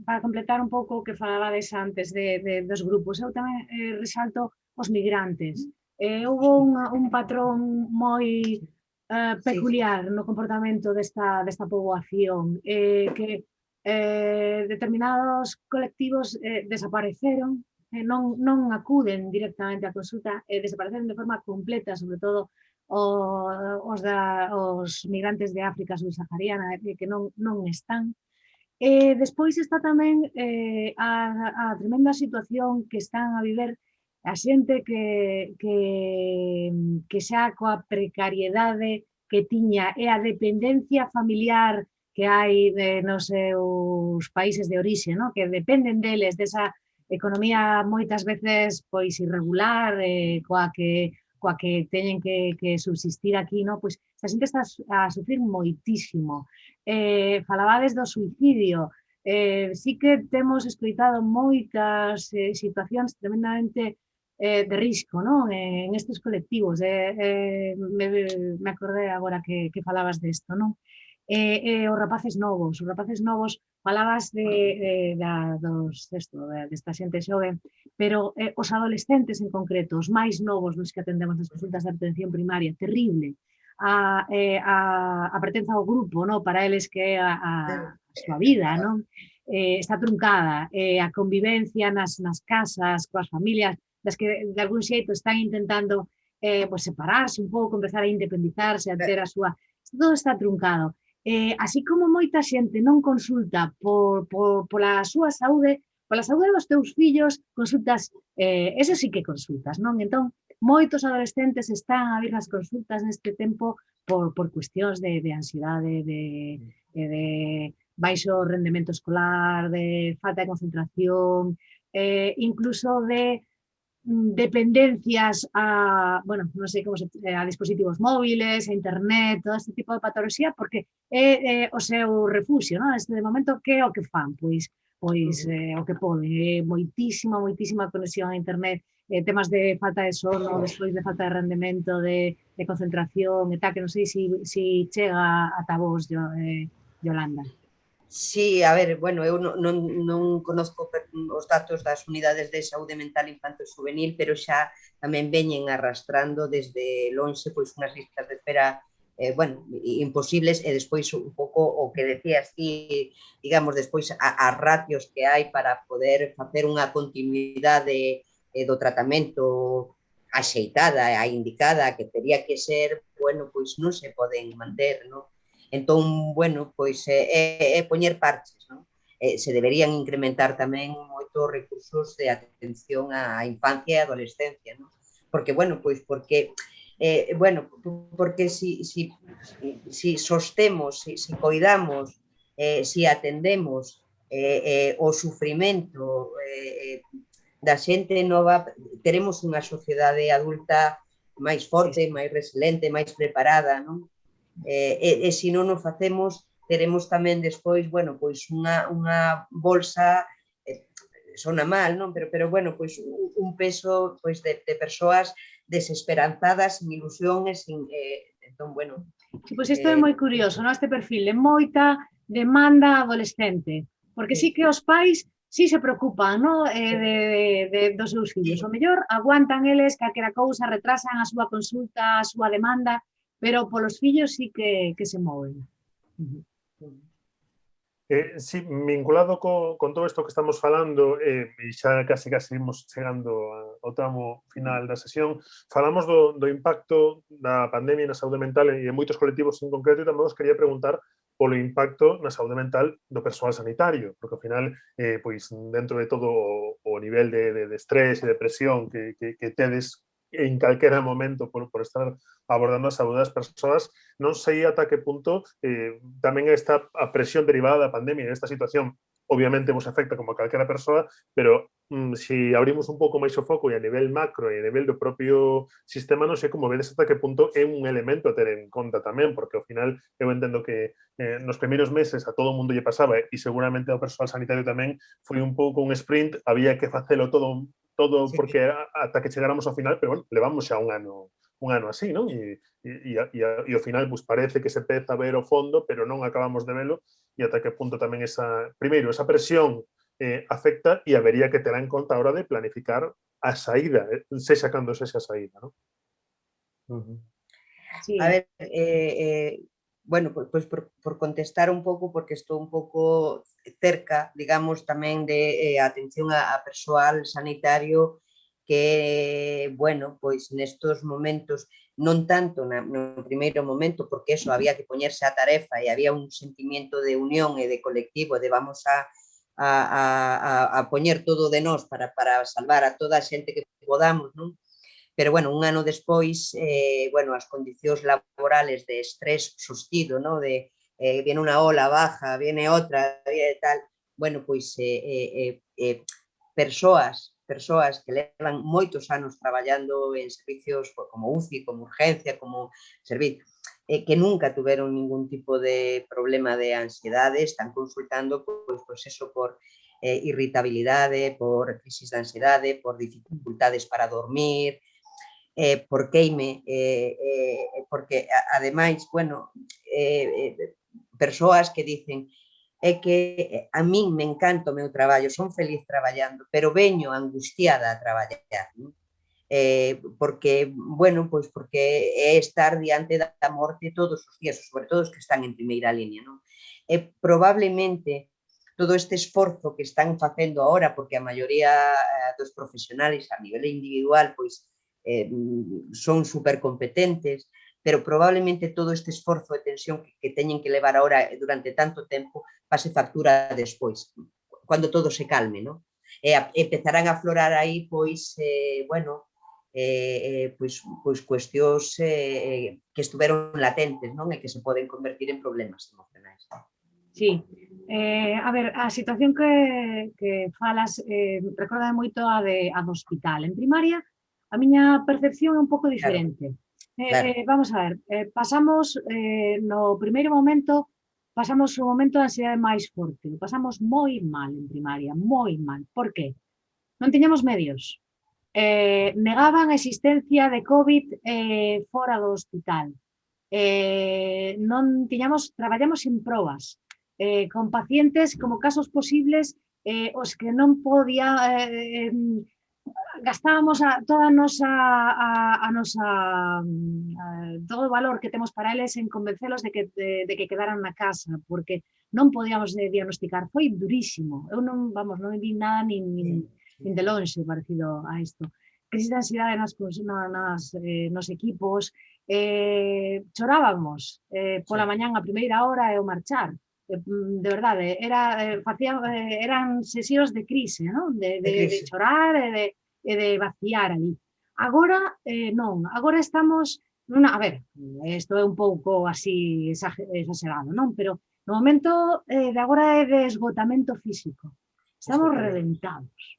para completar un pouco o que falabades antes dos grupos, eu tamén resalto os migrantes. Houve un patrón moi peculiar no comportamento desta poboación, que determinados colectivos desapareceron, non acuden directamente á consulta, desapareceron de forma completa, sobre todo os migrantes de África subsahariana, que non están. Despois está tamén a tremenda situación que están a viver a xente que xa coa precariedade que tiña e a dependencia familiar que hai nos seus países de orixe, que dependen deles, desa economía moitas veces pois irregular, coa que teñen que subsistir aquí, pois esta xente está a sufrir moitísimo. Falabades do suicidio, sí que temos escoitado moitas situacións tremendamente de risco en estes colectivos. Me acordei agora que falabas desto, non? Os rapaces novos, falabas desta xente xove, pero os adolescentes en concreto, os máis novos nos que atendemos nas consultas de atención primaria, terrible. A pertenza ao grupo, para eles que é a súa vida, está truncada, a convivencia nas casas, coas familias, das que de algún xeito están intentando separarse un pouco, empezar a independizarse, a ter a súa... Todo está truncado. Así como moita xente non consulta pola súa saúde, pola saúde dos teus fillos, consultas, eso sí que consultas, non? Entón, moitos adolescentes están a vir nas consultas neste tempo por cuestións de ansiedade, de baixo rendemento escolar, de falta de concentración, incluso de dependencias a dispositivos móviles, a internet, todo este tipo de patoloxía, porque é o seu refuxio, Este momento, que é o que fan? Pois o que pode, moitísima conexión a internet, temas de falta de sono, despois de falta de rendemento, de concentración e tal, que non sei se chega ata vos, Yolanda. Sí, a ver, bueno, eu non conozco os datos das unidades de saúde mental infantil e juvenil, pero xa tamén veñen arrastrando desde lonxe pois unhas listas de espera bueno, imposibles e despois un pouco o que decías ti, digamos, despois as ratios que hai para poder facer unha continuidade do tratamento axeitada, a indicada, que teria que ser, bueno, pois non se poden manter, non? Entón, bueno, pois é poñer parches, non? Se deberían incrementar tamén moito os recursos de atención á infancia e adolescencia, non? Porque, bueno, pois porque si sostemos, si coidamos, si atendemos o sufrimento da xente nova, teremos unha sociedade adulta máis forte, máis resiliente, máis preparada, non? E se non o facemos, teremos tamén despois, bueno, pois unha bolsa, sona mal, non? Pero bueno, pois un peso pois de persoas desesperanzadas, sin ilusión e sin... Entón, bueno... Sí, pois isto é moi curioso, non? Este perfil de moita demanda adolescente, porque sí que os pais sí se preocupan, non? Dos seus fillos. O mellor aguantan eles calquera cousa, retrasan a súa consulta, a súa demanda, pero polos fillos sí que se moven. Sí, vinculado con todo isto que estamos falando, e xa casi imos chegando ao tramo final da sesión, falamos do impacto da pandemia na saúde mental e en moitos colectivos en concreto, e tamén os quería preguntar polo impacto na saúde mental do persoal sanitario, porque ao final, pois, dentro de todo o nivel de estrés e depresión que tedes en calquera momento por estar abordando a saúde das persoas, non sei ata que punto tamén esta a presión derivada da pandemia e esta situación obviamente vos afecta como a calquera persoa, pero se abrimos un pouco máis o foco e a nivel macro e a nivel do propio sistema, non sei como vedes ata que punto é un elemento a ter en conta tamén, porque ao final eu entendo que nos primeiros meses a todo o mundo lle pasaba e seguramente ao persoal sanitario tamén foi un pouco un sprint, había que facelo todo porque ata que chegáramos ao final, pero bueno, levamos xa un ano así, non? E ao final pues, parece que se empeza a ver o fondo, pero non acabamos de velo, e ata que punto tamén primeiro, esa presión afecta e habería que ter en conta a hora de planificar a saída, sexa cando sexa a saída, non? Sí. A ver, bueno, pois por contestar un pouco, porque estou un pouco cerca, digamos, tamén de atención a persoal sanitario que, bueno, pois nestos momentos, non tanto no primeiro momento, porque eso había que poñerse a tarefa e había un sentimiento de unión e de colectivo, de vamos a poñer todo de nós para salvar a toda a xente que podamos, non? Pero, bueno, un ano despois, bueno, as condicións laborales de estrés sostido, ¿no? Viene unha ola baja, viene outra, tal, bueno, pois persoas que levan moitos anos traballando en servicios como UCI, como urgencia, como servicio, que nunca tuveron ningún tipo de problema de ansiedade, están consultando, pois eso, por irritabilidade, por crisis de ansiedade, por dificultades para dormir, por queime, porque ademais, bueno, persoas que dicen é que a min me encanta o meu traballo, son feliz traballando, pero veño angustiada a traballar, non? Porque, bueno, pois porque é estar diante da morte todos os días, sobre todo os que están en primeira línea, non? E probablemente todo este esforzo que están facendo agora, porque a maioría dos profesionales a nivel individual, pois, son supercompetentes, pero probablemente todo este esforzo e tensión que teñen que levar ahora durante tanto tempo pase factura despois, cando todo se calme, non? E empezarán a aflorar aí, pois, bueno, pois cuestións que estuveron latentes, non? E que se poden convertir en problemas emocionais. Sí. A ver, a situación que falas recorda moito a do hospital. En primaria, a miña percepción é un pouco diferente. Claro. Vamos a ver, pasamos no primeiro momento, pasamos o momento de ansiedade máis forte, pasamos moi mal en primaria, moi mal. Por qué? Non tiñamos medios. negaban a existencia de COVID fora do hospital. Non traballamos en probas, con pacientes como casos posibles os que non podía gastábamos toda a nosa todo o valor que temos para eles en convencelos de que quedaran na casa, porque non podíamos diagnosticar. Foi durísimo. Eu non vi nada nin de longe parecido a isto. Crisis de ansiedade nos equipos, chorábamos pola mañán a primeira hora e o marchar. De verdade, eran sesións de crise, non? De chorar e de vaciar ali. Agora, non. Agora estamos a ver, isto é un pouco así exagerado, non? Pero no momento de agora é de esgotamento físico. Estamos reventados.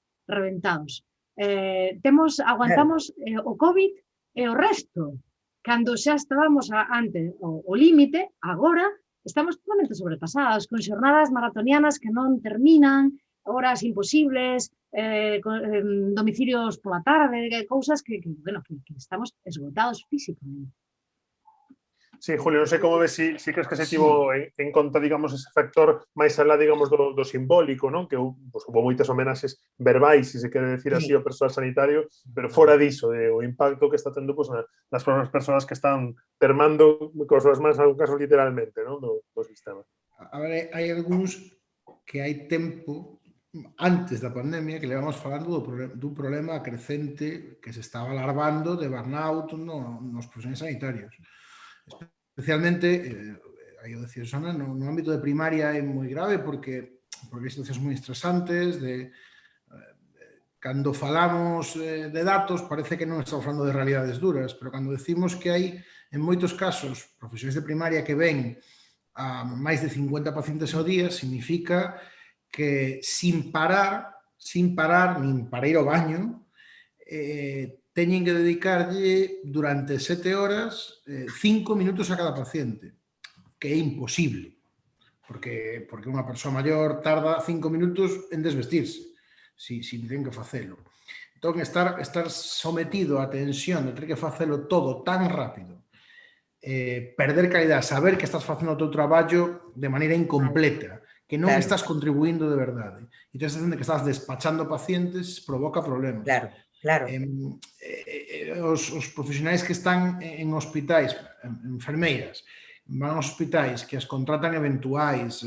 Aguantamos o COVID e o resto. Cando xa estábamos antes o límite, agora estamos totalmente sobrepasados, con xornadas maratonianas que non terminan, horas imposibles, domicilios pola tarde, cousas que estamos esgotados físicamente. Sí, Julio, non sei como ves si crees que se tivo en conta, digamos, ese factor máis alá, digamos, do simbólico, non? Que hubo moitas homenaxes verbais, se quere decir así, ao persoal sanitario, pero fora diso, o impacto que está tendo nas propias persoas que están termando cos súas mans, en algún caso, literalmente, non? Do sistema. A ver, hai algúns que hai tempo antes da pandemia que levamos falando dun problema crecente que se estaba alarvando de burnout nos profesionais sanitarios. Especialmente, aí o decía Susana, no ámbito de primaria é moi grave porque hai situacións moi estresantes, cando falamos de datos parece que non estamos falando de realidades duras, pero cando decimos que hai, en moitos casos, profesionais de primaria que ven a máis de 50 pacientes ao día, significa que sin parar, nin para ir ao baño, teñen que dedicarlle durante 7 horas 5 minutos a cada paciente, que é imposible, porque unha persoa maior tarda 5 minutos en desvestirse, si ten que facelo. Entón, estar sometido á tensión de ter que facelo todo tan rápido, perder calidad, saber que estás facendo o teu traballo de maneira incompleta, que non estás contribuindo de verdade, e te estás dicindo que estás despachando pacientes, provoca problemas. Claro. Os profesionais que están en hospitais, enfermeiras, van aos hospitais que as contratan eventuais,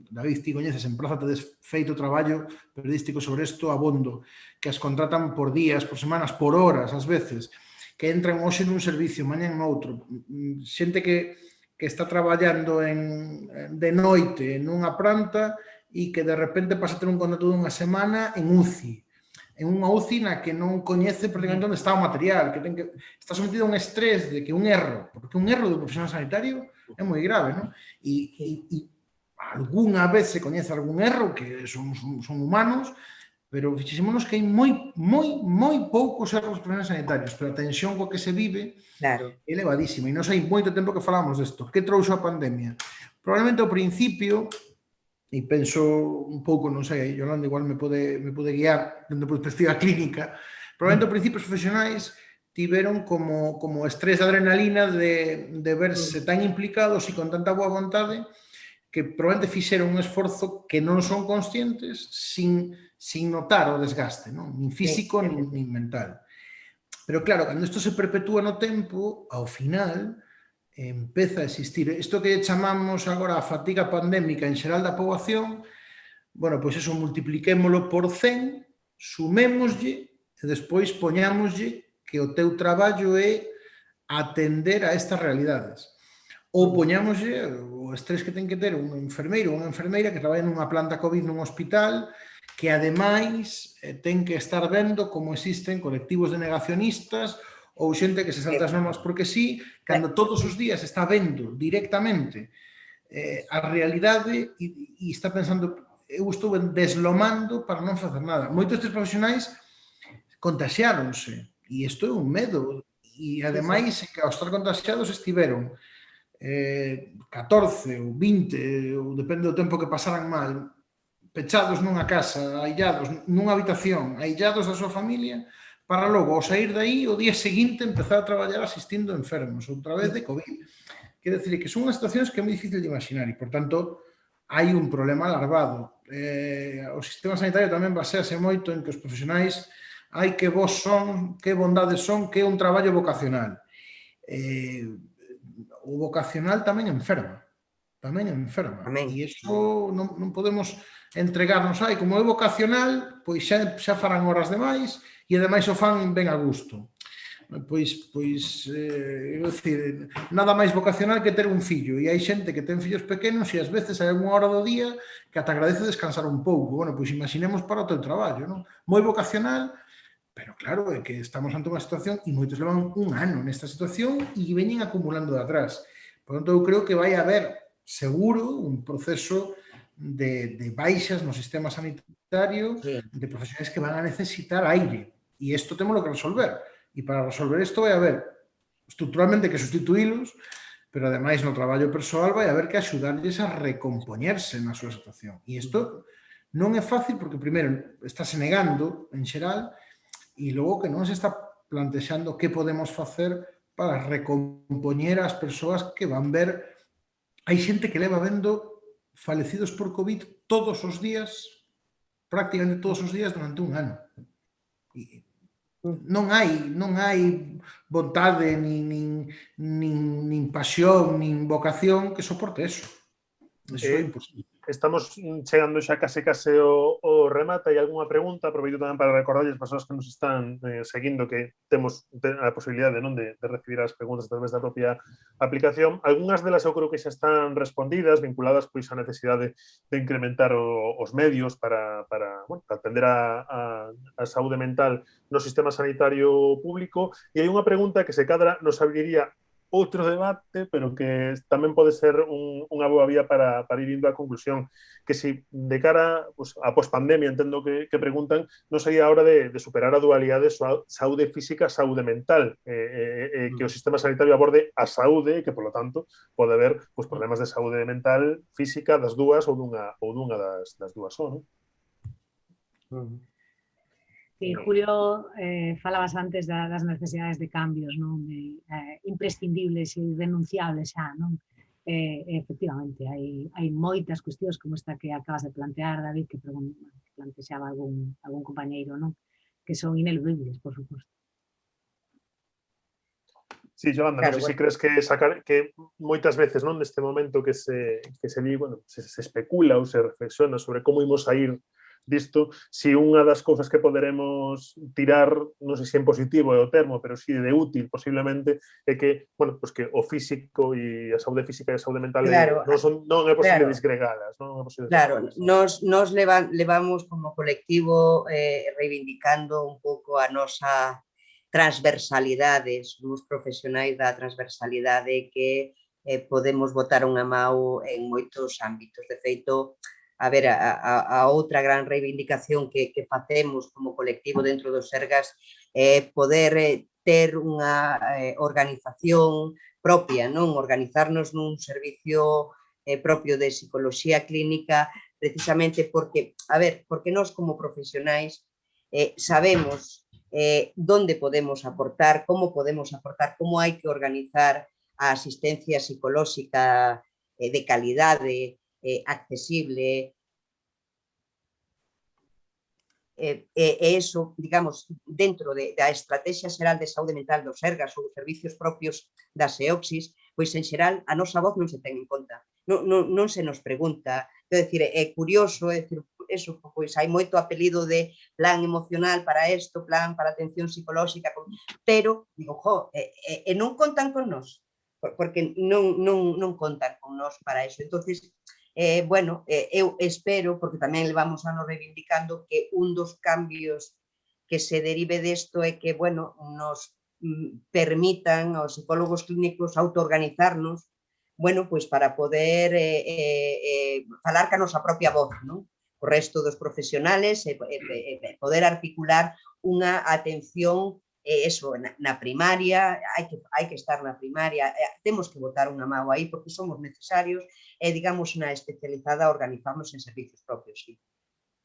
David, ti coñeces, en Praza tedes feito traballo periodístico sobre isto abondo, que as contratan por días, por semanas, por horas, ás veces, que entran hoxe nun servicio, mañan noutro, xente que está traballando de noite nunha planta e que de repente pasa a ter un contrato dunha semana en UCI, en unha UCI na que non coñece prácticamente onde está o material, que está sometido a un estrés de que un erro, porque un erro do profesional sanitario é moi grave, non? E algunha vez se coñece algún erro, que son humanos, pero fixémonos que hai moi poucos erros dos profesionais sanitarios, pero a tensión coa que se vive é elevadísima. E non sei moito tempo que falamos desto. Que trouxo a pandemia? Probablemente ao principio, e penso un pouco, non sei, Yolanda igual me pode guiar dentro da perspectiva clínica, probablemente ao principio os profesionais tiveron como estrés de adrenalina de verse tan implicados e con tanta boa vontade que probablemente fixeron un esforzo que non son conscientes sin notar o desgaste, non? Nin físico nin mental. Pero claro, cando isto se perpetúa no tempo, ao final empeza a existir. Isto que chamamos agora a fatiga pandémica en xeral da poboación, bueno, pois eso, multipliquémolo por 100, sumémoslle e despois poñámoslle que o teu traballo é atender a estas realidades. Ou poñámoslle o estrés que ten que ter un enfermeiro ou unha enfermeira que traballa nunha planta COVID nun hospital, que ademais ten que estar vendo como existen colectivos de negacionistas ou xente que se salta as normas porque sí, cando todos os días está vendo directamente a realidade e está pensando, eu estou deslomando para non facer nada. Moitos destes profesionais contaxiáronse e isto é un medo e ademais que ao estar contaxiados estiveron 14 ou 20, ou depende do tempo que pasaran mal, pechados nunha casa, aillados, nunha habitación, aillados da súa familia, para logo, ao sair daí, o día seguinte, empezar a traballar asistindo enfermos, outra vez de COVID. Quero dicir que son unhas situacións que é moi difícil de imaginar e, por tanto, hai un problema alargado. O sistema sanitario tamén basease moito en que os profesionais hai que vos son, que bondades son, que é un traballo vocacional. O vocacional tamén enferma. Tamén. E iso non podemos entregarnos, como é vocacional, pois xa farán horas demais e ademais o fan ben a gusto. Pois, nada máis vocacional que ter un fillo, e hai xente que ten fillos pequenos e ás veces hai unha hora do día que ata agradece descansar un pouco. Bueno, pois imaginemos para o teu traballo, non? Moi vocacional, pero claro, é que estamos ante unha situación e moitos levan un ano nesta situación e veñen acumulando de atrás. Por tanto, eu creo que vai haber seguro un proceso de baixas no sistema sanitario de profesionais que van a necesitar aire. E isto temos que resolver. E para resolver isto vai haber estruturalmente que sustituílos, pero ademais no traballo persoal vai haber que axudarlles a recompoñerse na súa situación. E isto non é fácil porque, primeiro, estáse negando en xeral e logo que non se está plantexando que podemos facer para recompoñer as persoas que van ver. Hai xente que leva vendo falecidos por COVID todos os días, prácticamente todos os días durante un ano. E non hai vontade, nin pasión, nin vocación que soporte eso. Eso é imposible. Estamos chegando xa case o remate. Hai algunha pregunta? Aproveito tamén para recordarles as persoas que nos están seguindo que temos a posibilidade de recibir as preguntas a través da propia aplicación. Algúnas delas eu creo que xa están respondidas, vinculadas pois á necesidade de incrementar os medios para atender a saúde mental no sistema sanitario público. E hai unha pregunta que se cadra nos abriría outro debate, pero que tamén pode ser unha boa vía para ir indo á conclusión, que si de cara a pospandemia, entendo que preguntan, non sería a hora de superar a dualidade saúde física, saúde mental, que o sistema sanitario aborde a saúde e que, polo tanto, pode haber problemas de saúde mental física das dúas ou dunha das dúas só, non? Sí, Julio, falabas antes das necesidades de cambios, non? Imprescindibles e irrenunciables xa, non? Efectivamente, hai moitas cuestións como esta que acabas de plantear, David, que plantexaba algún compañeiro, non? Que son ineludibles, por suposto. Sí, Yolanda, non sei se crees que moitas veces, non, neste momento que se di, se especula ou se reflexiona sobre como imos sair disto, si unha das cousas que poderemos tirar, non sei se en positivo é o termo, pero si de útil posiblemente, é que, que o físico e a saúde física e a saúde mental non é posible disgregalas. Claro, nos levamos como colectivo reivindicando un pouco a nosa transversalidade, somos profesionais da transversalidade que podemos botar unha mau en moitos ámbitos. De feito, a ver, a outra gran reivindicación que facemos como colectivo dentro do Sergas é poder ter unha organización propia, non? Organizarnos nun servicio propio de psicoloxía clínica, precisamente porque nós como profesionais sabemos onde podemos aportar, como hai que organizar a asistencia psicolóxica de calidade, accesible, eso, digamos, dentro da estrategia xeral de saúde mental dos Sergas ou servicios propios da SEOXIS, pois en xeral a nosa voz non se ten en conta, non se nos pregunta. É dicir, é curioso, eso, pois hai moito apelido de plan emocional para isto, plan para atención psicolóxica, pero, digo, non contan con nós, porque non contan con nós para iso. Entonces, eu espero, porque tamén levamos anos reivindicando, que un dos cambios que se derive desto é que, nos permitan aos psicólogos clínicos autoorganizarnos, pois para poder falar ca nosa propia voz, non? O resto dos profesionales e poder articular unha atención na primaria, hai que estar na primaria, temos que botar unha mão aí porque somos necesarios e, digamos, na especializada organizarnos en servicios propios, sí.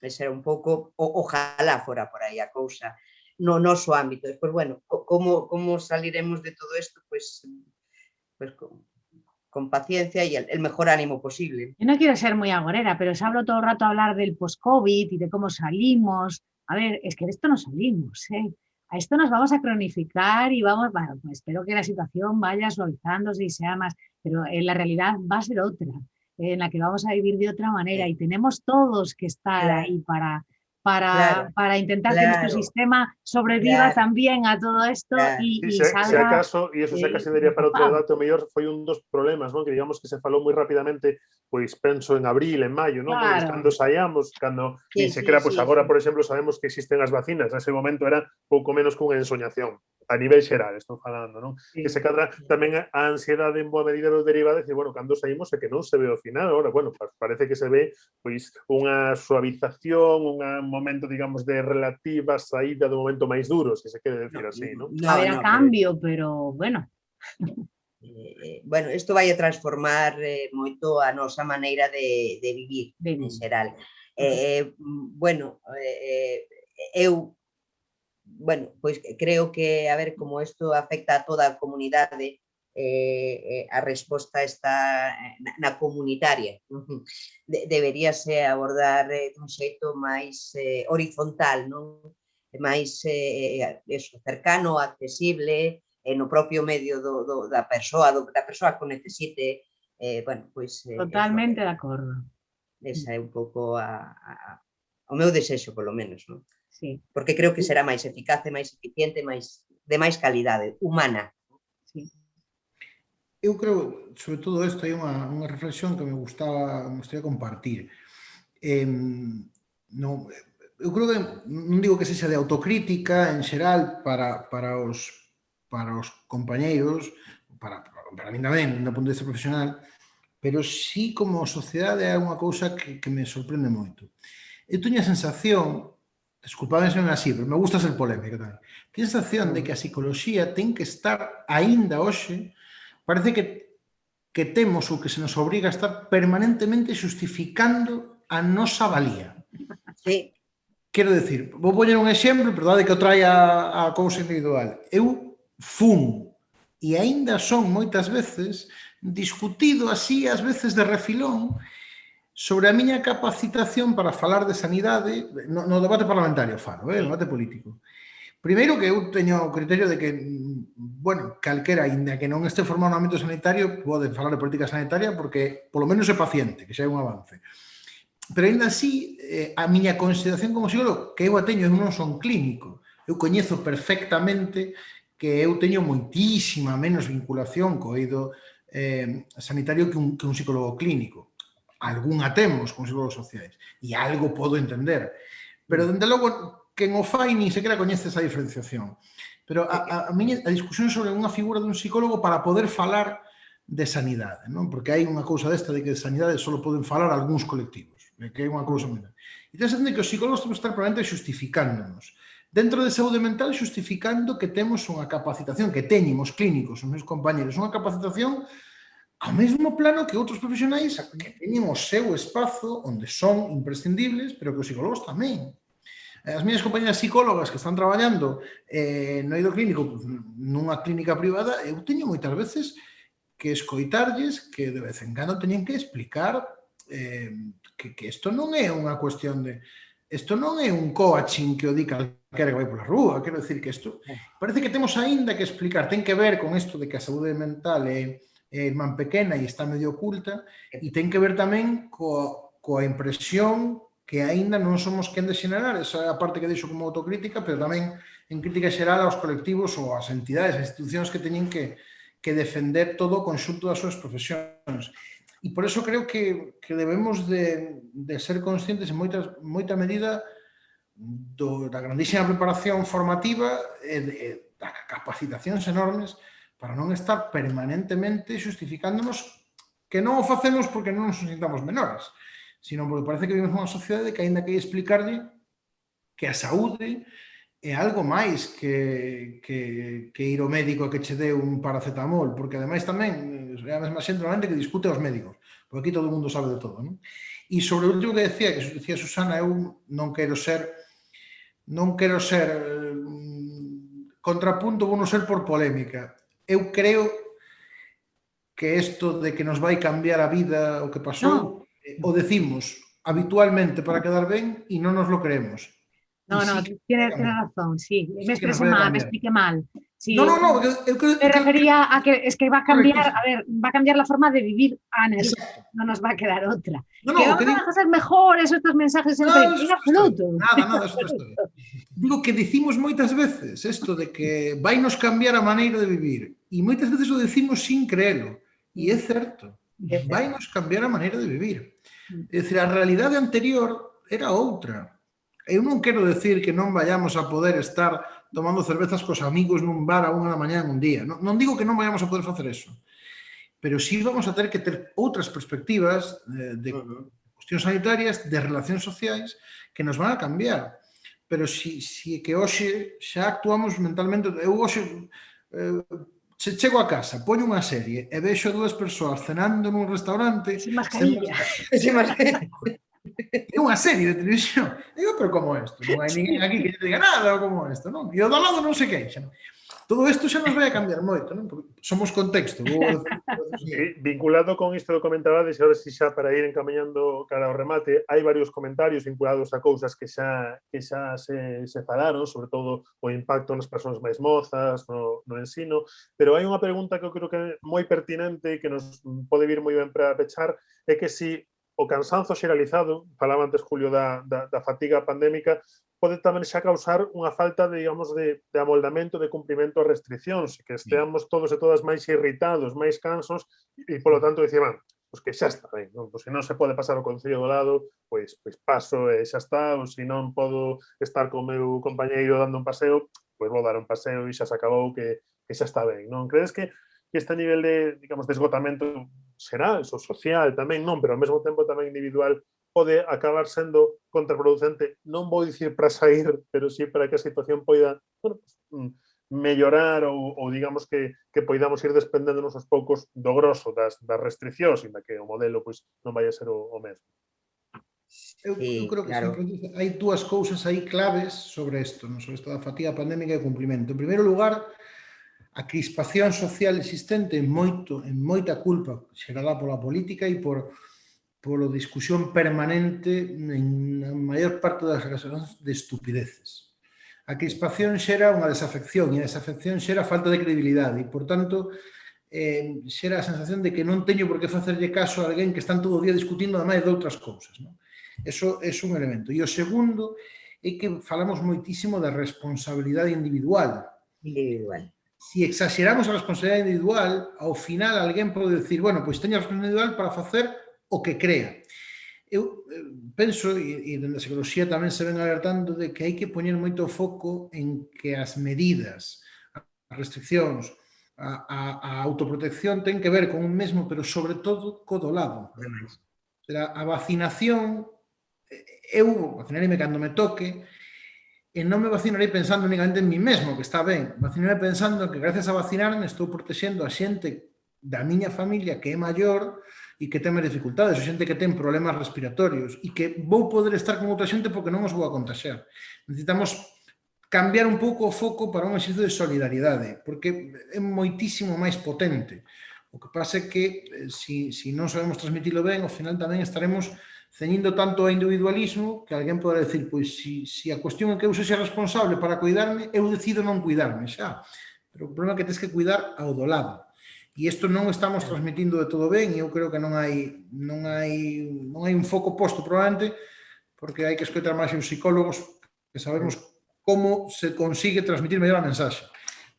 Ese era un pouco, ojalá fora por aí a cousa. no noso ámbito. Despois, bueno, como saliremos de todo isto? Pues con paciencia y el mejor ánimo posible. Yo no quiero ser muy agorera, pero os hablo todo el rato a hablar del post-COVID y de cómo salimos. A ver, es que de esto no salimos, ¿eh? A esto nos vamos a cronificar y vamos, bueno, pues espero que la situación vaya suavizándose y sea más, pero en la realidad va a ser otra, en la que vamos a vivir de otra manera y tenemos todos que estar ahí para intentar que nuestro sistema sobreviva tamén a todo isto e salga... Se acaso, e iso se casi daría para outro debate, o mellor foi un dos problemas, non? Que digamos que se falou moi rapidamente, pois penso en abril, en maio, non? Pois cando saíamos, cando nin sequera, pois agora, por exemplo, sabemos que existen as vacinas, nese momento era pouco menos que unha ensoñación, a nivel xeral, estou falando, non? Que se cadra tamén a ansiedade en boa medida do derivado, de bueno, cando saímos é que non se ve o final, agora, bueno, parece que se ve, pois, unha suavización, un momento, digamos, de relativa saída do momento máis duro, se se quere decir así, non? A ver, a cambio, pero, bueno. Bueno, isto vai a transformar moito a nosa maneira de vivir, en xeral. Bueno, eu pois creo que, a ver, como isto afecta a toda a comunidade, a resposta está na comunitaria. Deberíase abordar dun xeito máis horizontal, non? Máis cercano, accesible, no propio medio da persoa que necesite, bueno, pois... Totalmente de acordo. Esa é un pouco o meu desexo, polo menos, non? Sí. Porque creo que será máis eficaz, máis eficiente, de máis calidade, humana. Sí. Eu creo, sobre todo isto, hai unha reflexión que me gustaría compartir. Eu creo que, non digo que sexa de autocrítica en xeral para os compañeiros, para min tamén, do punto de vista profesional, pero sí como sociedade é unha cousa que me sorprende moito. Eu teño a sensación, desculpadme se non é así, pero me gusta ser polémica tamén, teño a sensación de que a psicoloxía ten que estar aínda hoxe, parece que temos ou que se nos obriga a estar permanentemente xustificando a nosa valía. Sí. Quero decir, vou poñer un exemplo, verdade que o trai a cousa individual. Eu fun, e aínda son moitas veces, discutido así, ás veces de refilón, sobre a miña capacitación para falar de sanidade, no debate parlamentario falo, no debate político. Primeiro que eu teño o criterio de que, bueno, calquera, ainda que non este formado no ámbito sanitario, pode falar de política sanitaria porque polo menos é paciente, que xa é un avance. Pero ainda así, a miña consideración como psicólogo, que eu a teño, eu non son clínico, eu coñezo perfectamente que eu teño moitísima menos vinculación co eido sanitario que un psicólogo clínico. Algúnha temos con psicólogos sociais, e algo podo entender. Pero, dende logo, quen o fai nin sequera coñece esa diferenciación. Pero a discusión sobre unha figura dun psicólogo para poder falar de sanidade, non? Porque hai unha cousa desta de que de sanidade só poden falar algúns colectivos, que é unha cousa menor. E tens que os psicólogos temos que estar probablemente xustificándonos. Dentro de saúde mental, justificando que temos unha capacitación, que teñen os clínicos, os meus compañeros, unha capacitación ao mesmo plano que outros profesionais que teñen o seu espazo onde son imprescindibles, pero que os psicólogos tamén. As miñas compañeras psicólogas que están traballando no eido clínico nunha clínica privada, eu teño moitas veces que escoitarlles que de vez en cando teñen que explicar que isto non é unha cuestión de... Isto non é un coaching que o di calquera que vai pola rúa, quero decir que isto... Parece que temos aínda que explicar, ten que ver con isto de que a saúde mental é irmán pequena e está medio oculta, e ten que ver tamén coa impresión que aínda non somos quen de xenerar, esa é a parte que deixo como autocrítica, pero tamén en crítica xeral aos colectivos ou ás entidades, ás institucións que teñen que defender todo o conxunto das súas profesións. E por eso creo que debemos de ser conscientes en moita medida da grandísima preparación formativa e das capacitacións enormes para non estar permanentemente justificándonos que non o facemos porque non nos sintamos menores, sino porque parece que vivimos nunha sociedade que aínda que hai explicarlle que a saúde é algo máis que ir ao médico a que che dé un paracetamol, porque ademais tamén é a mesma xente normalmente que discute aos médicos, porque aquí todo o mundo sabe de todo, non? E sobre o último que decía Susana, eu non quero ser non quero ser contrapunto, vou non ser por polémica. Eu creo que isto de que nos vai cambiar a vida o que pasou, o decimos habitualmente para quedar ben e non nos lo creemos. No, Y no, sí que tienes razón, sí. Me sí que nos expresé vai a mal, me cambiar. expliqué mal. Sí, No, eu creo me refería a que es que va a cambiar, correctísimo. a ver, va a cambiar la forma de vivir a nariz. Exacto. No nos va a quedar otra. No, Que no, o vamos que a digo, dejar ser mejores estos mensajes en no, Facebook. eso En é outra historia. absoluto. Nada, eso é outra historia. Digo que decimos moitas veces isto de que vai nos cambiar a maneira de vivir e moitas veces o decimos sin creelo. E é certo. Vai nos cambiar a maneira de vivir. É dicir, a realidade anterior era outra. Eu non quero decir que non vayamos a poder estar tomando cervezas cos amigos nun bar a 1 da mañá en un día. Non digo que non vayamos a poder facer eso. Pero sí vamos a ter que ter outras perspectivas de cuestións sanitarias, de relacións sociais, que nos van a cambiar. Pero si que hoxe xa actuamos mentalmente... Eu hoxe se chego a casa, poño unha serie e vexo a 2 persoas cenando nun restaurante... Sin mascarilla. É unha serie de televisión. Digo, pero como isto? Non hai ninguén aquí que te diga nada ou como isto, non? E o do lado non se queixa. Todo isto xa nos vai a cambiar moito, non? Porque somos contexto. Vinculado con isto que comentabades, ahora si xa para ir encamiñando cara ao remate, hai varios comentarios vinculados a cousas que xa se falaron, sobre todo o impacto nas persoas máis mozas, no ensino, pero hai unha pregunta que eu creo que é moi pertinente e que nos pode vir moi ben para pechar, é que si o cansanzo xeralizado, falaba antes Julio da fatiga pandémica, pode tamén xa causar unha falta de, digamos, de amoldamento, de cumprimento a restriccións, que esteamos todos e todas máis irritados, máis cansos, e, polo tanto, dicir, pois que xa está ben, non? Pois se non se pode pasar o concello do lado, pois paso e xa está, ou se non podo estar co meu compañeiro dando un paseo, pois vou dar un paseo e xa se acabou, que xa está ben, non? Credes que este nivel de, digamos, de esgotamento será eso social tamén, non, pero ao mesmo tempo tamén individual pode acabar sendo contraproducente, non vou dicir para sair, pero sí para que a situación poida, bueno, mellorar ou digamos que poidamos ir desprendéndonos aos poucos do grosso das restriccións, inda que o modelo pois non vai a ser o mesmo. Eu creo que claro. Hai dúas cousas aí claves sobre isto, sobre isto da fatiga pandémica e o cumprimento. En primeiro lugar, a crispación social existente en moita culpa xerada pola política e polo discusión permanente na maior parte das ocasiones de estupideces. A crispación xera unha desafección e a desafección xera falta de credibilidade e, por tanto, xera a sensación de que non teño por que facerlle caso a alguén que están todo o día discutindo ademais de outras cousas. Eso é un elemento. E o segundo é que falamos moitísimo da responsabilidade individual. Si exageramos a responsabilidade individual, ao final alguén pode decir, bueno, pois teño a responsabilidade individual para facer o que crea. Eu penso, e dende a psicología tamén se ven alertando, de que hai que poñer moito foco en que as medidas, as restriccións, a autoprotección ten que ver con un mesmo, pero sobre todo co do lado. A vacinación, eu vacinarei cando me toque, e non me vacinarei pensando únicamente en mí mesmo, que está ben. Vacinarei pensando que gracias a vacinarme estou protexendo a xente da miña familia que é maior e que ten máis dificultades, a xente que ten problemas respiratorios e que vou poder estar con outra xente porque non os vou a contaxiar. Necesitamos cambiar un pouco o foco para un exercicio de solidaridade, porque é moitísimo máis potente. O que pasa é que se non sabemos transmitilo ben, ao final tamén estaremos ceñindo tanto ao individualismo que alguén poderá decir, pois, se a cuestión é que eu sexa responsable para cuidarme, eu decido non cuidarme xa. Pero o problema é que tens que cuidar ao do lado. E isto non estamos transmitindo de todo ben e eu creo que non hai un foco posto, probablemente, porque hai que escoitar máis os psicólogos que sabemos como se consigue transmitir mellor a mensaxe.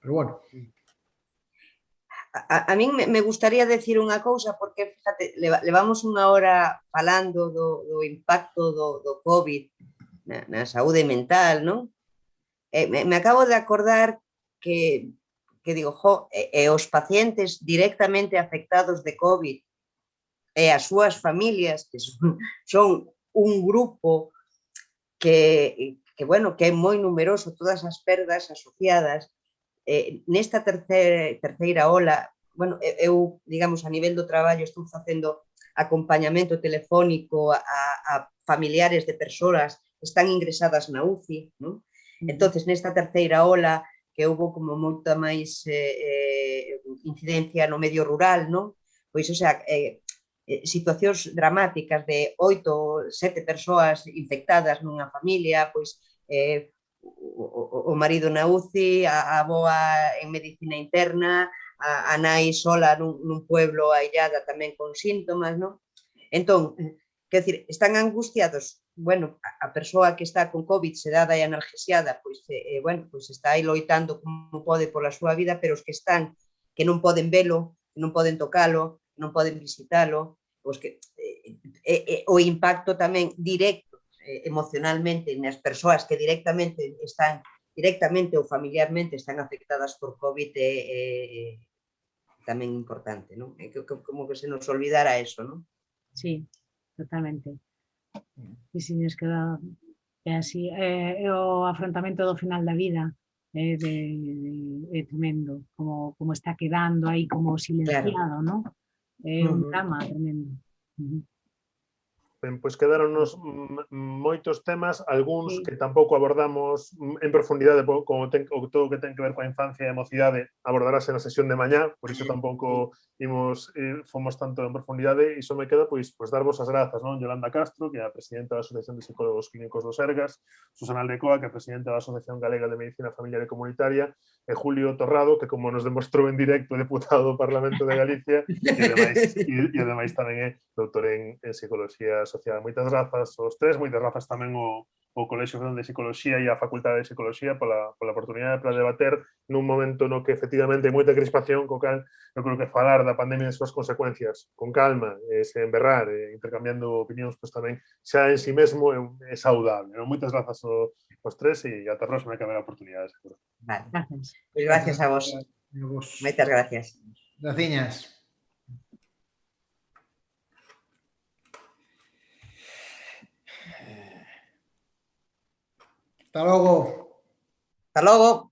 Pero bueno... A min me gustaría decir unha cousa, porque, fíjate, levamos unha hora falando do impacto do COVID na saúde mental, non? Me acabo de acordar que digo, os pacientes directamente afectados de COVID e as súas familias, que son un grupo que é moi numeroso, todas as perdas asociadas, nesta terceira ola, eu, digamos, a nivel do traballo estou facendo acompañamento telefónico a familiares de persoas que están ingresadas na UCI, non? Entonces, nesta terceira ola, que houve como moita máis incidencia no medio rural, non? Pois, o sea, situacións dramáticas de 8, 7 persoas infectadas nunha familia, pois o marido na UCI, a avoa en medicina interna, a nai sola nun pueblo aillada tamén con síntomas, non? Entón, quer dizer, están angustiados. Bueno, a persoa que está con COVID sedada e analgesiada, pois, bueno, pois está aí loitando como pode pola súa vida, pero os que están, que non poden velo, que non poden tocalo, non poden visitalo, pois que o impacto tamén directo emocionalmente nas persoas que directamente están ou familiarmente están afectadas por COVID tamén importante, non? Como que se nos olvidara eso, non? Sí, totalmente. Sí, sí, es que é así. O afrontamento do final da vida é tremendo, como está quedando aí como silenciado, non? É un drama tremendo. Ben, pois quedaronnos moitos temas, algúns Sí. que tampouco abordamos en profundidade, como todo o que ten que ver coa infancia e a mocidade abordarase na sesión de mañá, por iso tampouco fomos tanto en profundidade, e só me queda pois darvos as grazas, non? Yolanda Castro, que é a presidenta da Asociación de Psicólogos Clínicos do Sergas, Susana Aldecoa, que é a presidenta da Asociación Galega de Medicina Familiar e Comunitaria, e Julio Torrado, que como nos demostrou en directo, deputado do Parlamento de Galicia, e ademais tamén é doutor en Psicología Social. Moitas grazas aos tres, moitas grazas tamén ao Colexio de Psicología e á Facultade de Psicología pola oportunidade para debater nun momento no que efectivamente hai moita crispación, co cal eu creo que falar da pandemia e das súas consecuencias con calma, sen berrar, intercambiando opinións, pois tamén xa en si mesmo é saudable. Moitas grazas aos tres e ata a próxima que haberá oportunidades. Vale. Gracias. Pois gracias a vos. Moitas gracias. Graciñas. Hasta logo. Hasta logo.